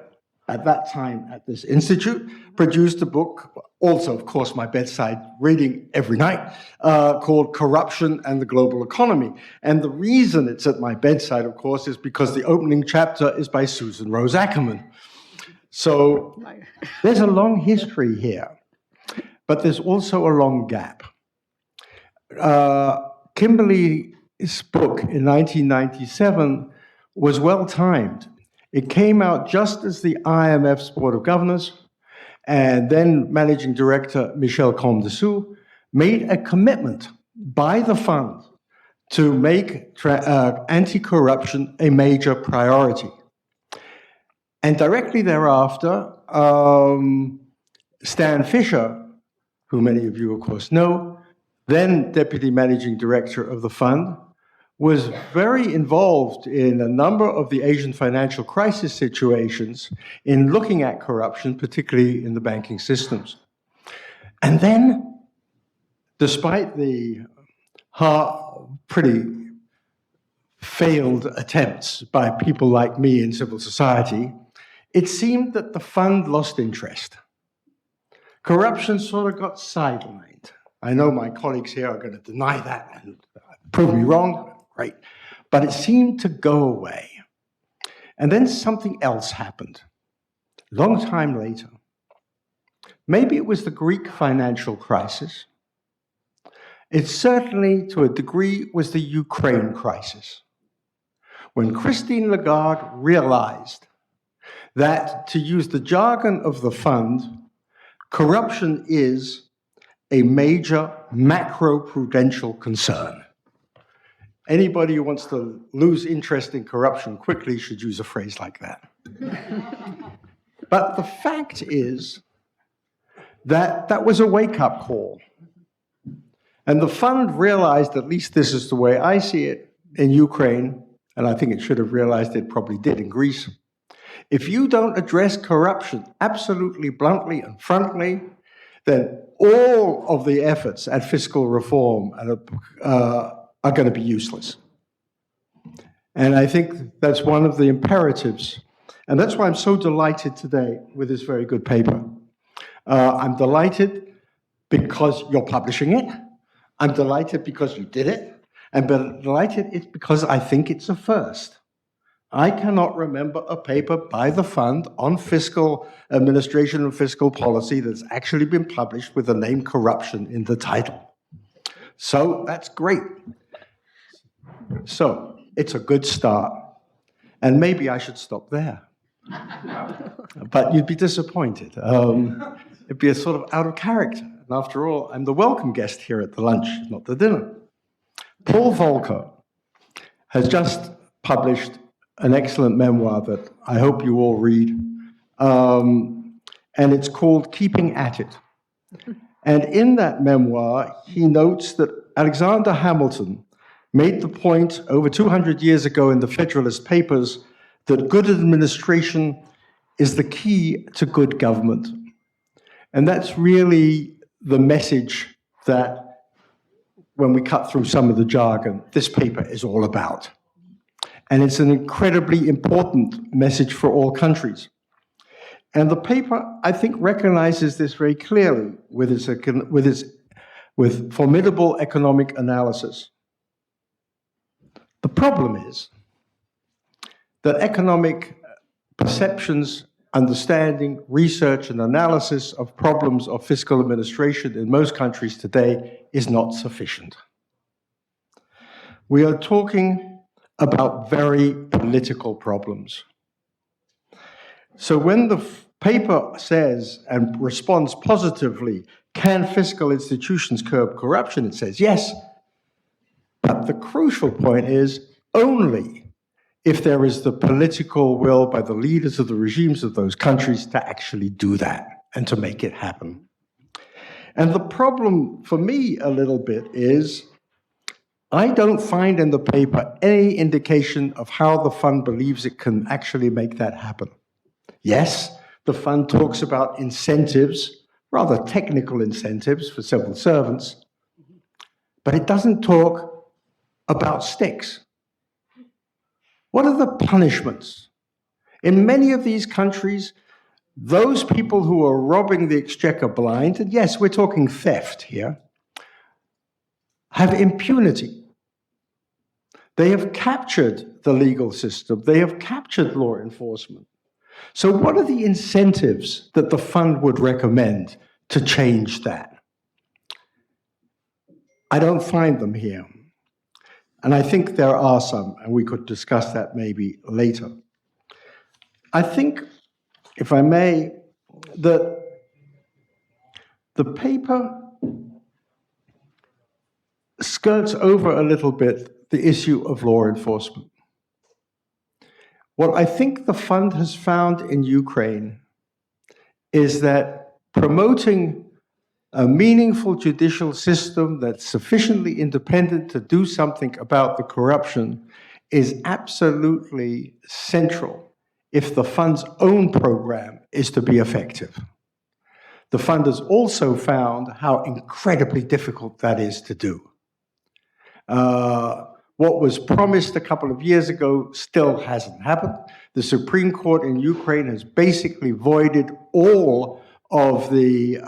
at that time at this institute, produced a book also, of course, my bedside reading every night, called Corruption and the Global Economy. And the reason it's at my bedside, of course, is because the opening chapter is by Susan Rose-Ackerman. So there's a long history here, but there's also a long gap. Kimberly's book in 1997 was well timed. It came out just as the IMF's Board of Governors and then Managing Director Michel Comdessous made a commitment by the fund to make anti-corruption a major priority. And directly thereafter, Stan Fisher, who many of you, of course, know, then Deputy Managing Director of the fund, was very involved in a number of the Asian financial crisis situations in looking at corruption, particularly in the banking systems. And then, despite the pretty failed attempts by people like me in civil society, it seemed that the fund lost interest. Corruption sort of got sidelined. I know my colleagues here are going to deny that and prove me wrong. Great. But it seemed to go away. And then something else happened. A long time later. Maybe it was the Greek financial crisis. It certainly, to a degree, was the Ukraine crisis. When Christine Lagarde realized that, to use the jargon of the fund, corruption is a major macro-prudential concern. Anybody who wants to lose interest in corruption quickly should use a phrase like that. But the fact is that that was a wake-up call. And the fund realized, at least this is the way I see it, in Ukraine, and I think it should have realized it probably did in Greece, if you don't address corruption absolutely bluntly and frontally, then all of the efforts at fiscal reform are going to be useless. And I think that's one of the imperatives. And that's why I'm so delighted today with this very good paper. I'm delighted because you're publishing it. I'm delighted because you did it. And delighted it's because I think it's a first. I cannot remember a paper by the fund on fiscal administration and fiscal policy that's actually been published with the name corruption in the title. So that's great. So it's a good start. And maybe I should stop there. But you'd be disappointed. It'd be a sort of out of character. And after all, I'm the welcome guest here at the lunch, not the dinner. Paul Vogl has just published an excellent memoir that I hope you all read. And it's called Keeping at It. And in that memoir, he notes that Alexander Hamilton made the point over 200 years ago in the Federalist Papers that good administration is the key to good government. And that's really the message that, when we cut through some of the jargon, this paper is all about. And it's an incredibly important message for all countries. And the paper, I think, recognizes this very clearly with formidable economic analysis. The problem is that economic perceptions, understanding, research, and analysis of problems of fiscal administration in most countries today is not sufficient. We are talking about very political problems. So when the paper says and responds positively, can fiscal institutions curb corruption? It says yes. But the crucial point is only if there is the political will by the leaders of the regimes of those countries to actually do that and to make it happen. And the problem for me a little bit is I don't find in the paper any indication of how the fund believes it can actually make that happen. Yes, the fund talks about incentives, rather technical incentives for civil servants, but it doesn't talk about sticks. What are the punishments? In many of these countries, those people who are robbing the exchequer blind, and yes, we're talking theft here, have impunity. They have captured the legal system. They have captured law enforcement. So what are the incentives that the fund would recommend to change that? I don't find them here. And I think there are some, and we could discuss that maybe later. I think, if I may, that the paper skirts over a little bit the issue of law enforcement. What I think the fund has found in Ukraine is that promoting a meaningful judicial system that's sufficiently independent to do something about the corruption is absolutely central if the fund's own program is to be effective. The fund has also found how incredibly difficult that is to do. What was promised a couple of years ago still hasn't happened. The Supreme Court in Ukraine has basically voided all of the,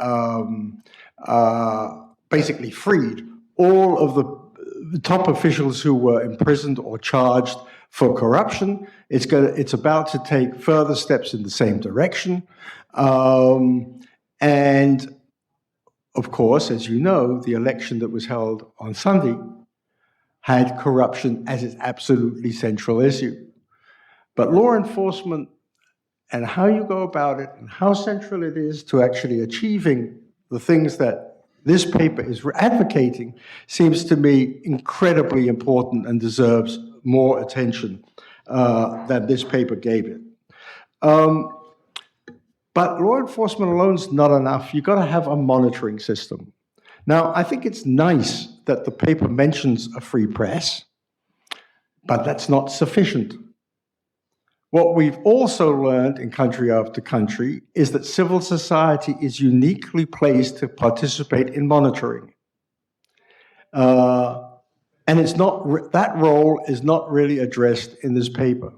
basically freed all of the top officials who were imprisoned or charged for corruption. It's about to take further steps in the same direction. And of course, as you know, the election that was held on Sunday had corruption as its absolutely central issue. But law enforcement and how you go about it and how central it is to actually achieving the things that this paper is advocating seems to me incredibly important and deserves more attention than this paper gave it. But law enforcement alone is not enough. You've got to have a monitoring system. Now, I think it's nice that the paper mentions a free press, but that's not sufficient. What we've also learned in country after country is that civil society is uniquely placed to participate in monitoring. And it's not, that role is not really addressed in this paper.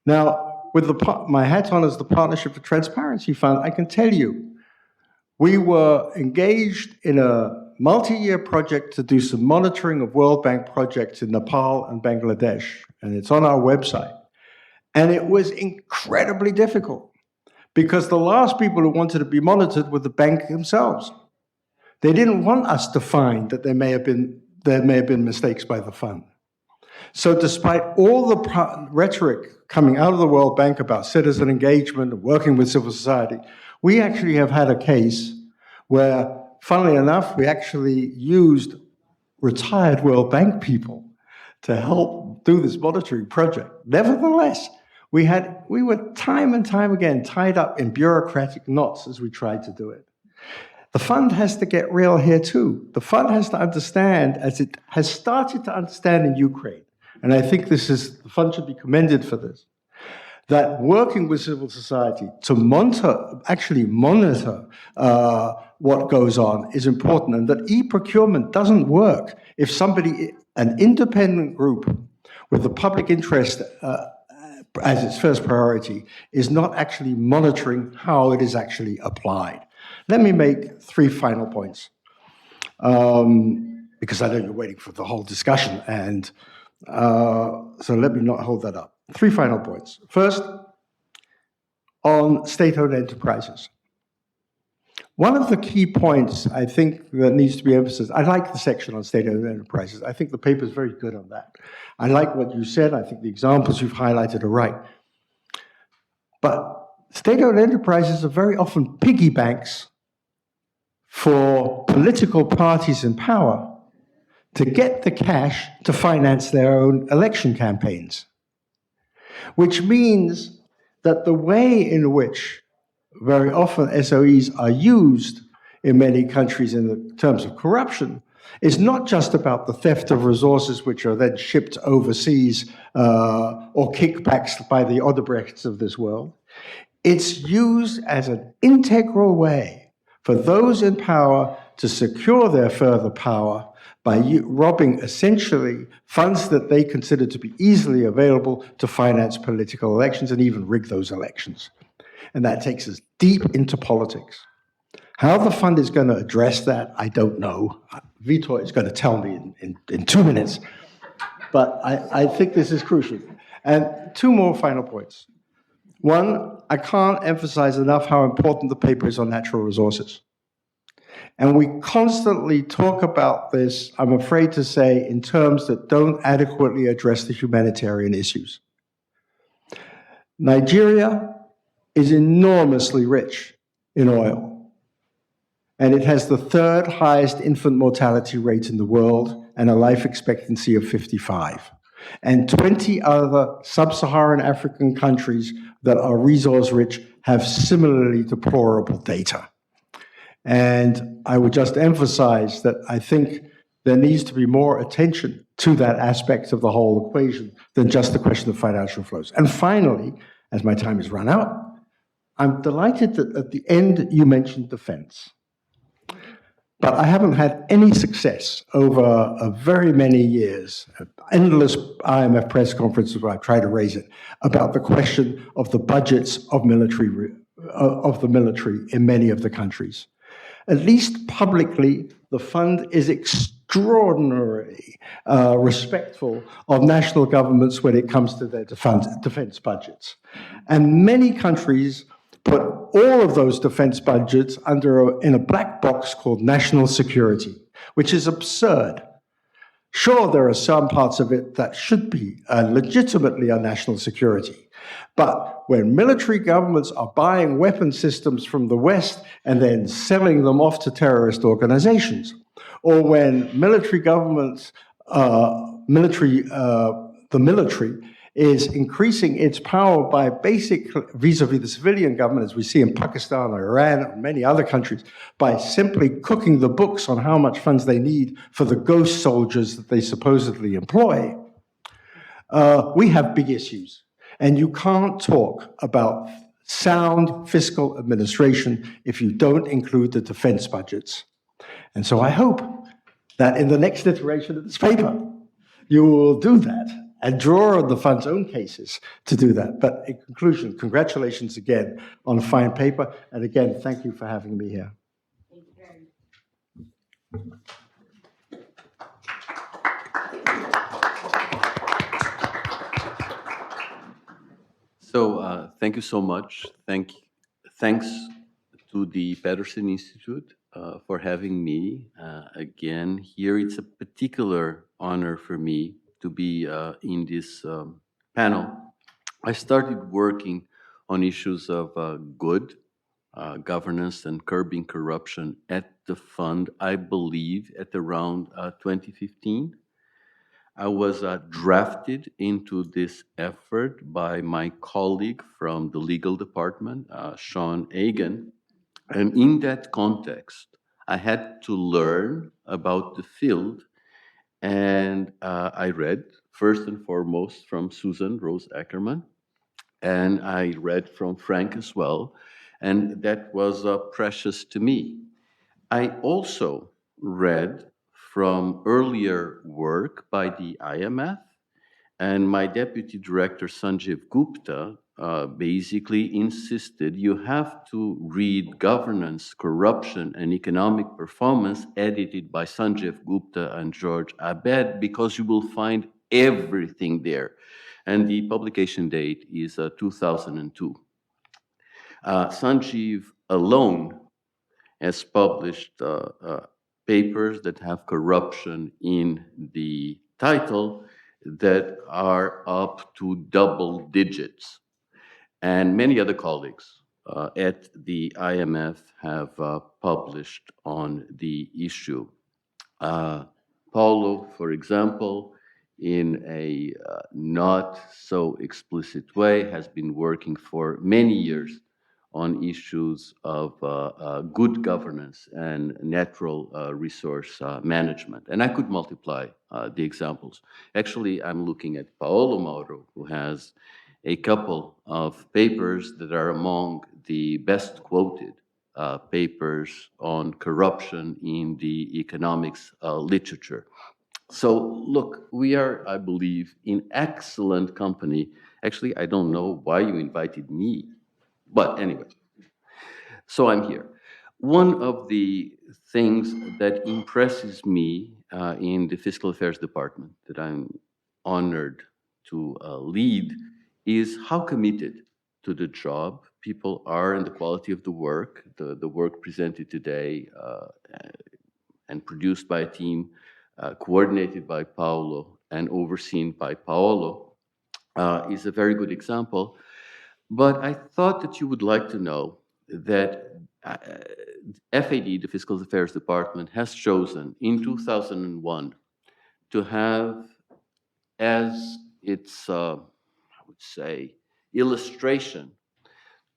Now, with my hat on as the Partnership for Transparency Fund, I can tell you, we were engaged in a multi-year project to do some monitoring of World Bank projects in Nepal and Bangladesh, and it's on our website. And it was incredibly difficult because the last people who wanted to be monitored were the bank themselves. They didn't want us to find that there may have been mistakes by the fund. So despite all the rhetoric coming out of the World Bank about citizen engagement and working with civil society, we actually have had a case where, funnily enough, we actually used retired World Bank people to help do this monitoring project. Nevertheless, we were time and time again tied up in bureaucratic knots as we tried to do it. The fund has to get real here too. The fund has to understand, as it has started to understand in Ukraine, and I think the fund should be commended for this, that working with civil society to monitor what goes on is important, and that e-procurement doesn't work if an independent group with the public interest as its first priority is not actually monitoring how it is actually applied. Let me make 3 final points, because I know you're waiting for the whole discussion, and so let me not hold that up. 3 final points. First, on state-owned enterprises. One of the key points I think that needs to be emphasized, I like the section on state-owned enterprises. I think the paper is very good on that. I like what you said. I think the examples you've highlighted are right. But state-owned enterprises are very often piggy banks for political parties in power to get the cash to finance their own election campaigns, which means that the way in which very often SOEs are used in many countries in the terms of corruption is not just about the theft of resources which are then shipped overseas or kickbacks by the Odebrechts of this world. It's used as an integral way for those in power to secure their further power by robbing essentially funds that they consider to be easily available to finance political elections and even rig those elections. And that takes us deep into politics. How the fund is going to address that, I don't know. Vitor is going to tell me in 2 minutes. But I think this is crucial. And two more final points. One, I can't emphasize enough how important the paper is on natural resources. And we constantly talk about this, I'm afraid to say, in terms that don't adequately address the humanitarian issues. Nigeria is enormously rich in oil, and it has the third highest infant mortality rate in the world and a life expectancy of 55. And 20 other sub-Saharan African countries that are resource rich have similarly deplorable data. And I would just emphasize that I think there needs to be more attention to that aspect of the whole equation than just the question of financial flows. And finally, as my time has run out, I'm delighted that at the end you mentioned defense. But I haven't had any success over very many years, endless IMF press conferences where I've tried to raise it, about the question of the budgets of the military in many of the countries. At least publicly, the fund is extraordinarily respectful of national governments when it comes to their defense budgets. And many countries put all of those defense budgets in a black box called national security, which is absurd. Sure, there are some parts of it that should be legitimately a national security. But when military governments are buying weapon systems from the West and then selling them off to terrorist organizations, or when military governments, the military is increasing its power by vis-a-vis the civilian government, as we see in Pakistan or Iran or many other countries, by simply cooking the books on how much funds they need for the ghost soldiers that they supposedly employ, we have big issues. And you can't talk about sound fiscal administration if you don't include the defense budgets. And so I hope that in the next iteration of this paper, you will do that and draw on the fund's own cases to do that. But in conclusion, congratulations again on a fine paper. And again, thank you for having me here. Thank you very much. So thank you so much. Thanks to the Peterson Institute for having me again here. It's a particular honor for me to be in this panel. I started working on issues of good governance and curbing corruption at the fund, I believe, at around 2015. I was drafted into this effort by my colleague from the legal department, Sean Egan. And in that context, I had to learn about the field. And I read, first and foremost, from Susan Rose-Ackerman. And I read from Frank as well. And that was precious to me. I also read from earlier work by the IMF, and my deputy director, Sanjeev Gupta, basically insisted you have to read Governance, Corruption, and Economic Performance, edited by Sanjeev Gupta and George Abed, because you will find everything there. And the publication date is 2002. Sanjeev alone has published papers that have corruption in the title that are up to double digits. And many other colleagues at the IMF have published on the issue. Paulo, for example, in a not so explicit way, has been working for many years on issues of good governance and natural resource management. And I could multiply the examples. Actually, I'm looking at Paulo Mauro, who has a couple of papers that are among the best quoted papers on corruption in the economics literature. So look, we are, I believe, in excellent company. Actually, I don't know why you invited me But anyway, so I'm here. One of the things that impresses me in the Fiscal Affairs Department that I'm honored to lead is how committed to the job people are and the quality of the work. The work presented today and produced by a team coordinated by Paulo and overseen by Paolo is a very good example. But I thought that you would like to know that FAD, the Fiscal Affairs Department, has chosen in 2001 to have as its, I would say, illustration,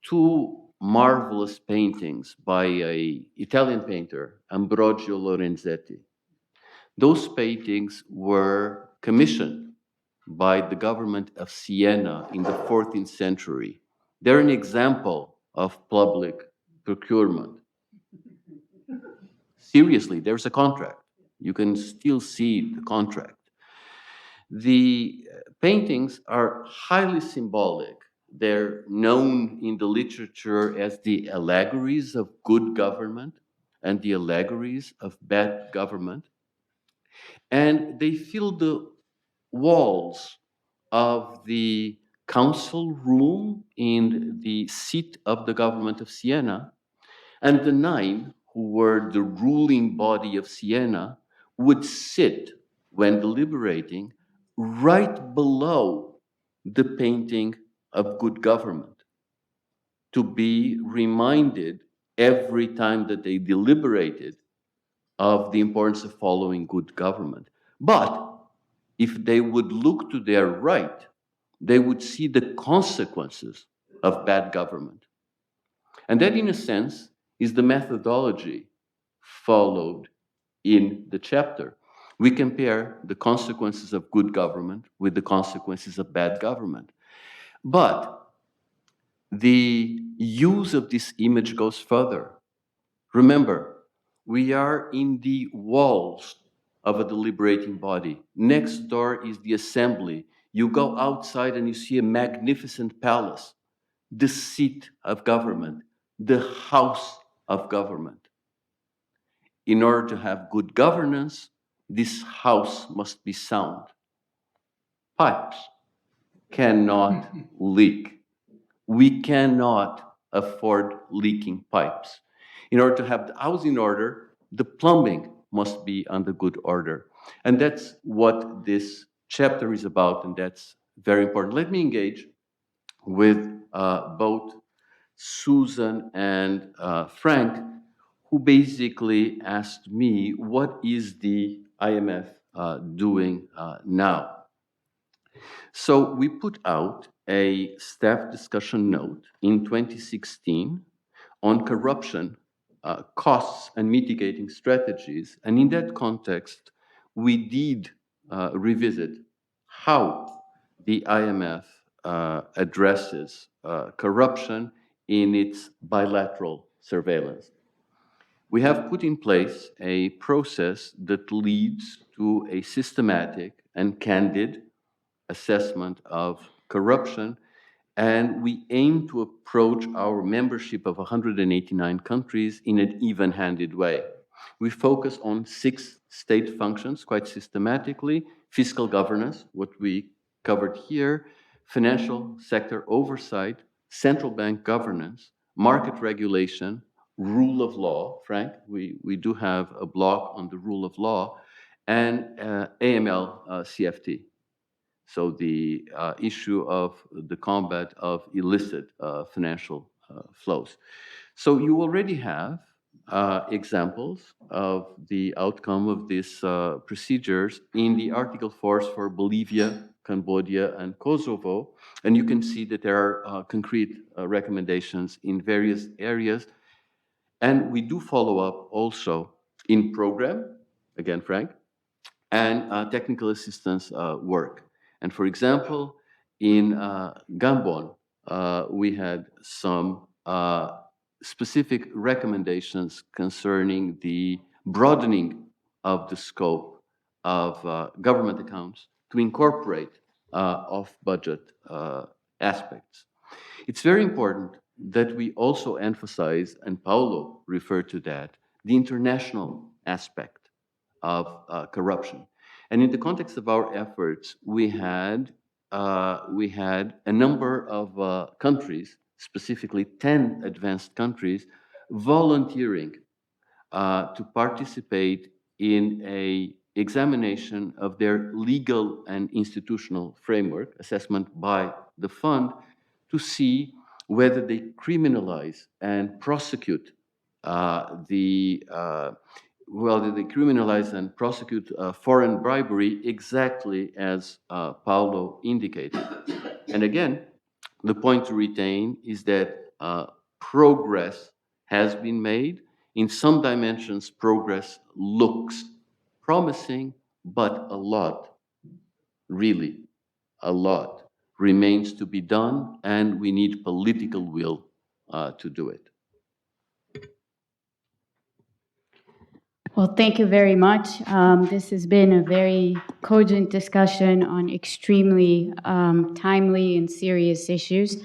two marvelous paintings by an Italian painter, Ambrogio Lorenzetti. Those paintings were commissioned by the government of Siena in the 14th century. They're an example of public procurement. Seriously, there's a contract. You can still see the contract. The paintings are highly symbolic. They're known in the literature as the allegories of good government and the allegories of bad government. And they fill the walls of the council room in the seat of the government of Siena, and the nine, who were the ruling body of Siena, would sit when deliberating right below the painting of good government to be reminded every time that they deliberated of the importance of following good government. But if they would look to their right, they would see the consequences of bad government. And that, in a sense, is the methodology followed in the chapter. We compare the consequences of good government with the consequences of bad government. But the use of this image goes further. Remember, we are in the walls of a deliberating body. Next door is the assembly. You go outside and you see a magnificent palace, the seat of government, the house of government. In order to have good governance, this house must be sound. Pipes cannot leak. We cannot afford leaking pipes. In order to have the house in order, the plumbing must be under good order. And that's what this chapter is about, and that's very important. Let me engage with both Susan and Frank, who basically asked me, what is the IMF doing now? So we put out a staff discussion note in 2016 on corruption, costs, and mitigating strategies. And in that context, we did revisit how the IMF addresses corruption in its bilateral surveillance. We have put in place a process that leads to a systematic and candid assessment of corruption, and we aim to approach our membership of 189 countries in an even-handed way. We focus on 6 state functions quite systematically: fiscal governance, what we covered here, financial sector oversight, central bank governance, market regulation, rule of law. Frank, we do have a block on the rule of law, and AML CFT. So the issue of the combat of illicit financial flows. So you already have examples of the outcome of these procedures in the Article 4 for Bolivia, Cambodia, and Kosovo. And you can see that there are concrete recommendations in various areas. And we do follow up also in program, again, Frank, and technical assistance work. And for example, in Gabon, we had some specific recommendations concerning the broadening of the scope of government accounts to incorporate off-budget aspects. It's very important that we also emphasize, and Paulo referred to that, the international aspect of corruption. And in the context of our efforts, we had a number of countries, specifically 10 advanced countries, volunteering to participate in a examination of their legal and institutional framework, assessment by the fund, to see whether they criminalize and prosecute foreign bribery exactly as Paulo indicated. And again, the point to retain is that progress has been made. In some dimensions, progress looks promising, but a lot, really a lot, remains to be done, and we need political will to do it. Well, thank you very much. This has been a very cogent discussion on extremely timely and serious issues.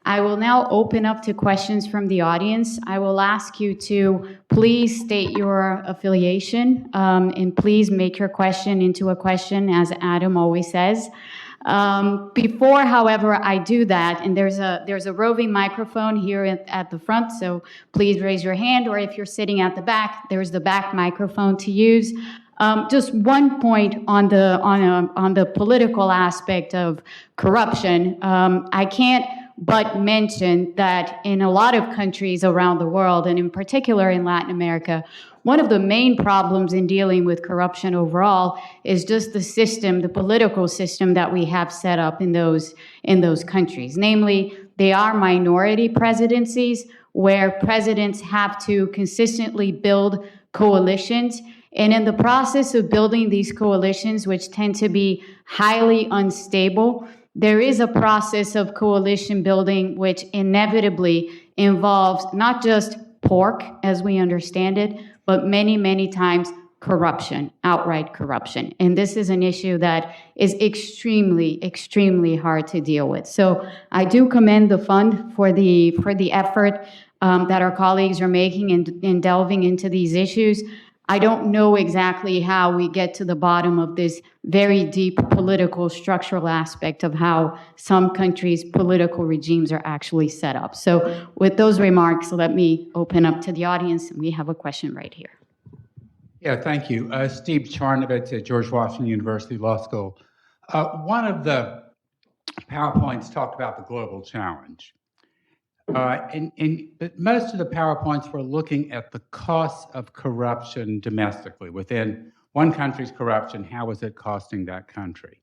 I will now open up to questions from the audience. I will ask you to please state your affiliation and please make your question into a question, as Adam always says. Before, however, I do that, and there's a roving microphone here at the front, so please raise your hand, or if you're sitting at the back, there's the back microphone to use. Just one point on the political aspect of corruption. I can't but mention that in a lot of countries around the world, and in particular in Latin America, one of the main problems in dealing with corruption overall is just the system, the political system that we have set up in those countries. Namely, they are minority presidencies where presidents have to consistently build coalitions. And in the process of building these coalitions, which tend to be highly unstable, there is a process of coalition building which inevitably involves not just pork, as we understand it, but many, many times corruption, outright corruption. And this is an issue that is extremely, extremely hard to deal with. So I do commend the fund for the effort that our colleagues are making in delving into these issues. I don't know exactly how we get to the bottom of this very deep political structural aspect of how some countries' political regimes are actually set up. So with those remarks, let me open up to the audience. We have a question right here. Yeah, thank you. Steve Charnovitz at George Washington University Law School. One of the PowerPoints talked about the global challenge. But most of the PowerPoints were looking at the costs of corruption domestically. Within one country's corruption, how is it costing that country?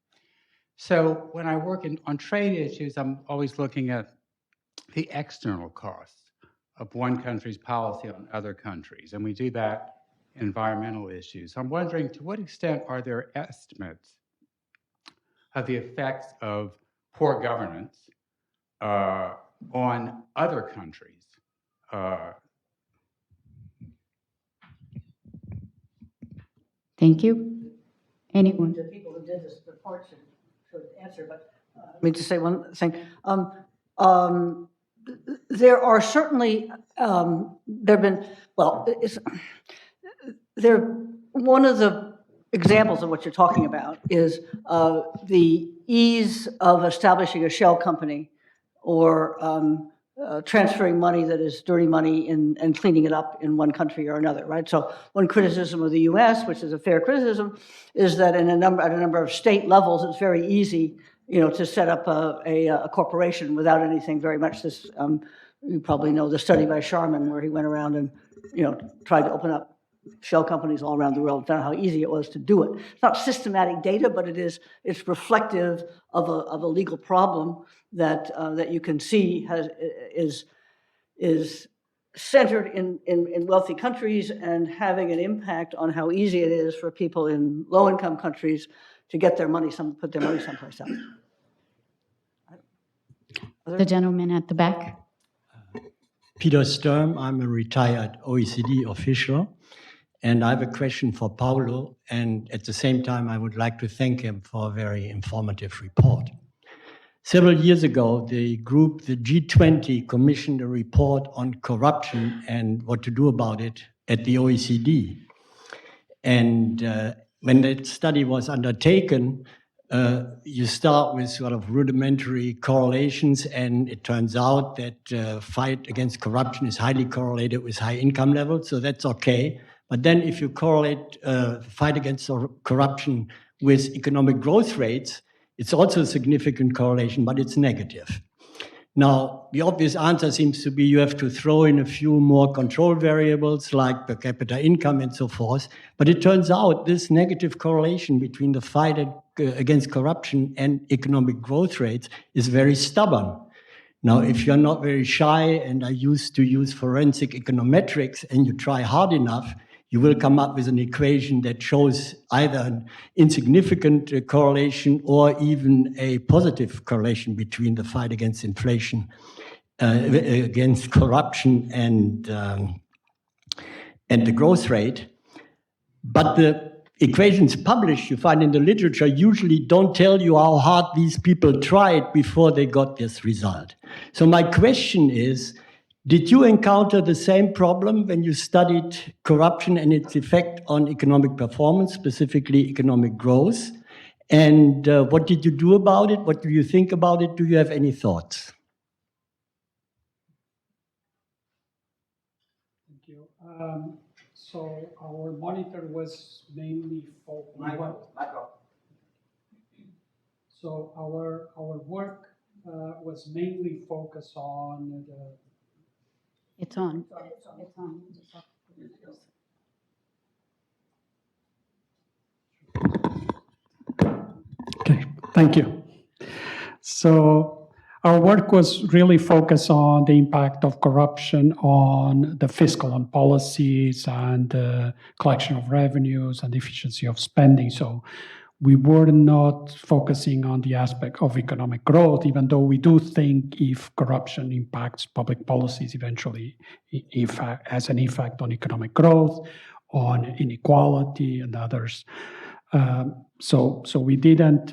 So when I work on trade issues, I'm always looking at the external costs of one country's policy on other countries. And we do that in environmental issues. I'm wondering, to what extent are there estimates of the effects of poor governance on other countries? Thank you. Anyone? The people who did this report should answer, but let me just say one thing. There are certainly, there have been, well, one of the examples of what you're talking about is the ease of establishing a shell company or transferring money that is dirty money and cleaning it up in one country or another, right? So one criticism of the U.S., which is a fair criticism, is that at a number of state levels, it's very easy, to set up a corporation without anything very much. This you probably know the study by Sharman, where he went around and tried to open up shell companies all around the world, found how easy it was to do it. It's not systematic data, but it's reflective of a legal problem that you can see is centered in wealthy countries and having an impact on how easy it is for people in low-income countries to get their money, put their money someplace else. The gentleman at the back. Peter Sturm, I'm a retired OECD official, and I have a question for Paulo, and at the same time I would like to thank him for a very informative report. Several years ago, the G20, commissioned a report on corruption and what to do about it at the OECD. And when that study was undertaken, you start with sort of rudimentary correlations, and it turns out that fight against corruption is highly correlated with high income levels, so that's okay. But then if you correlate fight against corruption with economic growth rates, it's also a significant correlation, but it's negative. Now, the obvious answer seems to be you have to throw in a few more control variables like per capita income and so forth. But it turns out this negative correlation between the fight against corruption and economic growth rates is very stubborn. Now, if you're not very shy and are used to use forensic econometrics and you try hard enough, you will come up with an equation that shows either an insignificant correlation or even a positive correlation between the fight against inflation, against corruption, and the growth rate. But the equations published, you find in the literature, usually don't tell you how hard these people tried before they got this result. So my question is, did you encounter the same problem when you studied corruption and its effect on economic performance, specifically economic growth? And what did you do about it? What do you think about it? Do you have any thoughts? Thank you. So our monitor was mainly focused. So our work was mainly focused on the. It's on. It's on. Okay, thank you. So our work was really focused on the impact of corruption on the fiscal and policies and collection of revenues and efficiency of spending. So we were not focusing on the aspect of economic growth, even though we do think if corruption impacts public policies, eventually has an effect on economic growth, on inequality and others. So we didn't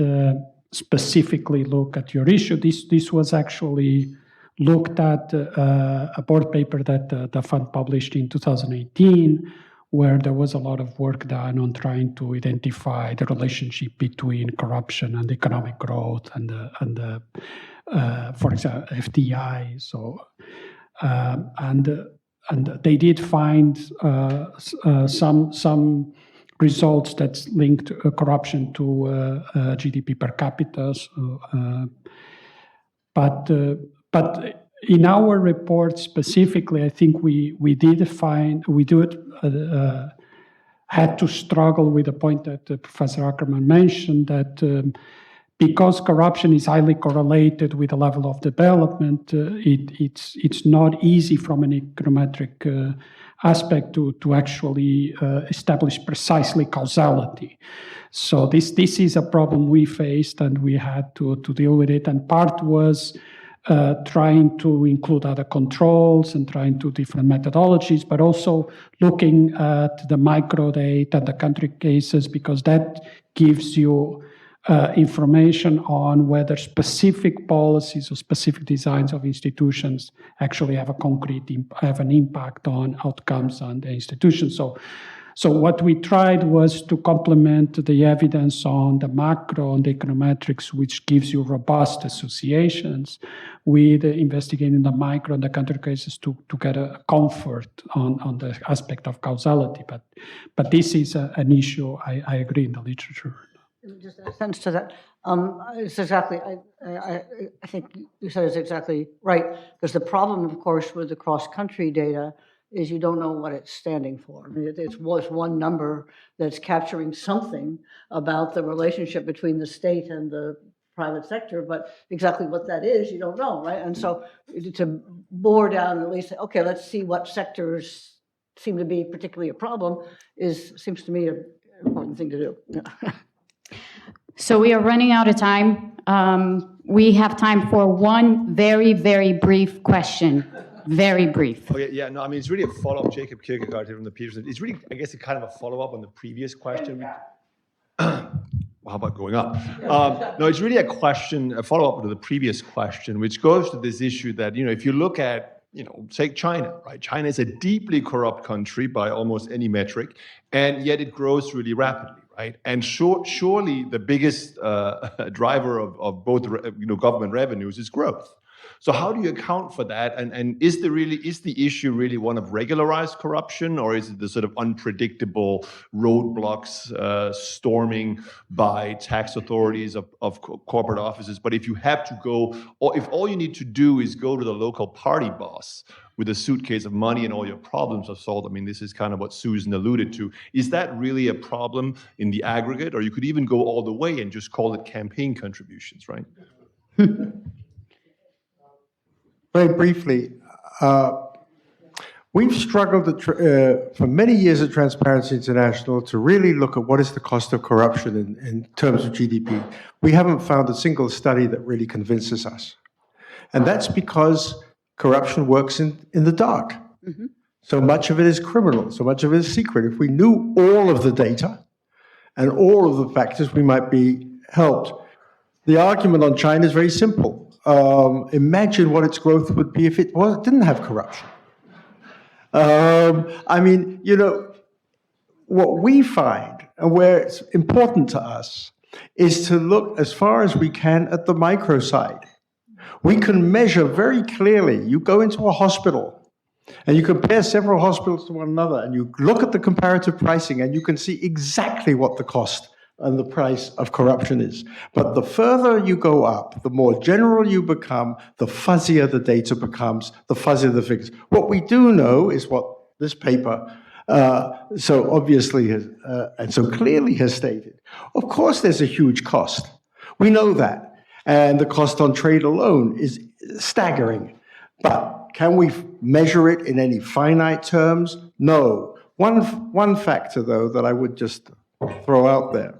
specifically look at your issue. This was actually looked at a board paper that the fund published in 2018, where there was a lot of work done on trying to identify the relationship between corruption and economic growth and for example, FDI. So and they did find some results that's linked corruption to GDP per capita. But in our report specifically, I think we had to struggle with the point that Professor Ackerman mentioned, that because corruption is highly correlated with the level of development, it's not easy from an econometric aspect to actually establish precisely causality. So this is a problem we faced, and we had to deal with it. And part was trying to include other controls and trying to different methodologies, but also looking at the micro data and the country cases, because that gives you information on whether specific policies or specific designs of institutions actually have an impact on outcomes on the institutions. So what we tried was to complement the evidence on the macro and the econometrics, which gives you robust associations, with investigating the micro and the country cases to get a comfort on the aspect of causality. But this is an issue, I agree, in the literature. Just a sentence to that. It's exactly, I think you said it's exactly right, because the problem, of course, with the cross-country data is you don't know what it's standing for. I mean, it's one number that's capturing something about the relationship between the state and the private sector, but exactly what that is, you don't know, right? And so to bore down and at least say, okay, let's see what sectors seem to be particularly a problem seems to me an important thing to do. Yeah. So we are running out of time. We have time for one very, very brief question. Very brief. Okay, yeah, no, I mean, it's really a follow-up, Jacob Kierkegaard here from the Peterson. It's really, I guess, a kind of a follow-up on the previous question. how about going up? No, it's really a question, a follow-up to the previous question, which goes to this issue that, if you look at, take China, right? China is a deeply corrupt country by almost any metric, and yet it grows really rapidly, right? And surely the biggest driver of both, government revenues is growth. So how do you account for that? And is the issue really one of regularized corruption, or is it the sort of unpredictable roadblocks storming by tax authorities of corporate offices? But if you have to go, or if all you need to do is go to the local party boss with a suitcase of money and all your problems are solved, I mean, this is kind of what Susan alluded to. Is that really a problem in the aggregate? Or you could even go all the way and just call it campaign contributions, right? Very briefly, we've struggled for many years at Transparency International to really look at what is the cost of corruption in terms of GDP. We haven't found a single study that really convinces us. And that's because corruption works in the dark. Mm-hmm. So much of it is criminal, so much of it is secret. If we knew all of the data and all of the factors, we might be helped. The argument on China is very simple. Imagine what its growth would be if it didn't have corruption. What we find, and where it's important to us, is to look as far as we can at the micro side. We can measure very clearly. You go into a hospital, and you compare several hospitals to one another, and you look at the comparative pricing, and you can see exactly what the cost and the price of corruption is. But the further you go up, the more general you become, the fuzzier the data becomes, the fuzzier the figures. What we do know is what this paper so obviously has, and so clearly has stated. Of course there's a huge cost. We know that. And the cost on trade alone is staggering. But can we measure it in any finite terms? No. One factor, though, that I would just throw out there.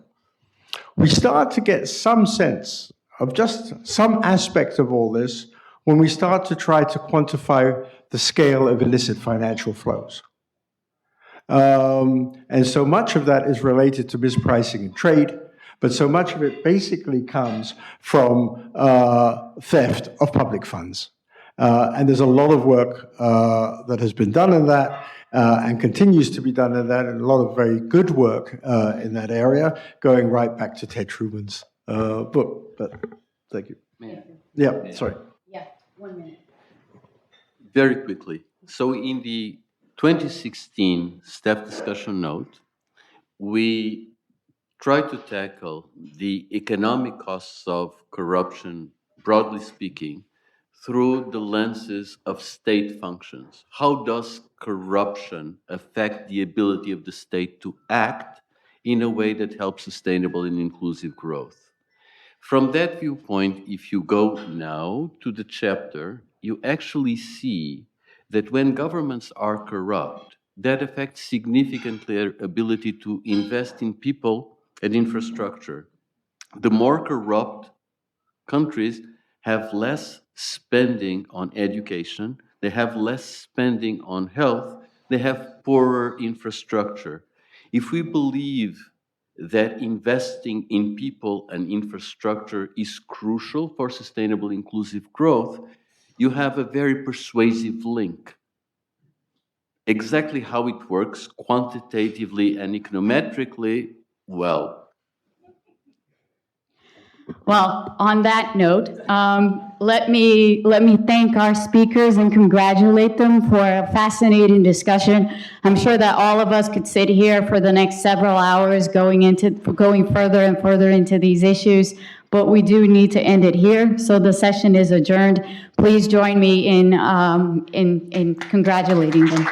We start to get some sense of just some aspect of all this when we start to try to quantify the scale of illicit financial flows. And so much of that is related to mispricing in trade, but so much of it basically comes from theft of public funds. And there's a lot of work that has been done in that and continues to be done in that, and a lot of very good work in that area, going right back to Ted Truman's book. But thank you. Yeah, sorry. Yeah, 1 minute. Very quickly. So in the 2016 staff discussion note, we tried to tackle the economic costs of corruption, broadly speaking, through the lenses of state functions. How does corruption affect the ability of the state to act in a way that helps sustainable and inclusive growth? From that viewpoint, if you go now to the chapter, you actually see that when governments are corrupt, that affects significantly their ability to invest in people and infrastructure. The more corrupt countries have less spending on education, they have less spending on health, they have poorer infrastructure. If we believe that investing in people and infrastructure is crucial for sustainable inclusive growth, you have a very persuasive link. Exactly how it works quantitatively and econometrically, well, Well, on that note, let me thank our speakers and congratulate them for a fascinating discussion. I'm sure that all of us could sit here for the next several hours going further and further into these issues, but we do need to end it here. So the session is adjourned. Please join me in congratulating them.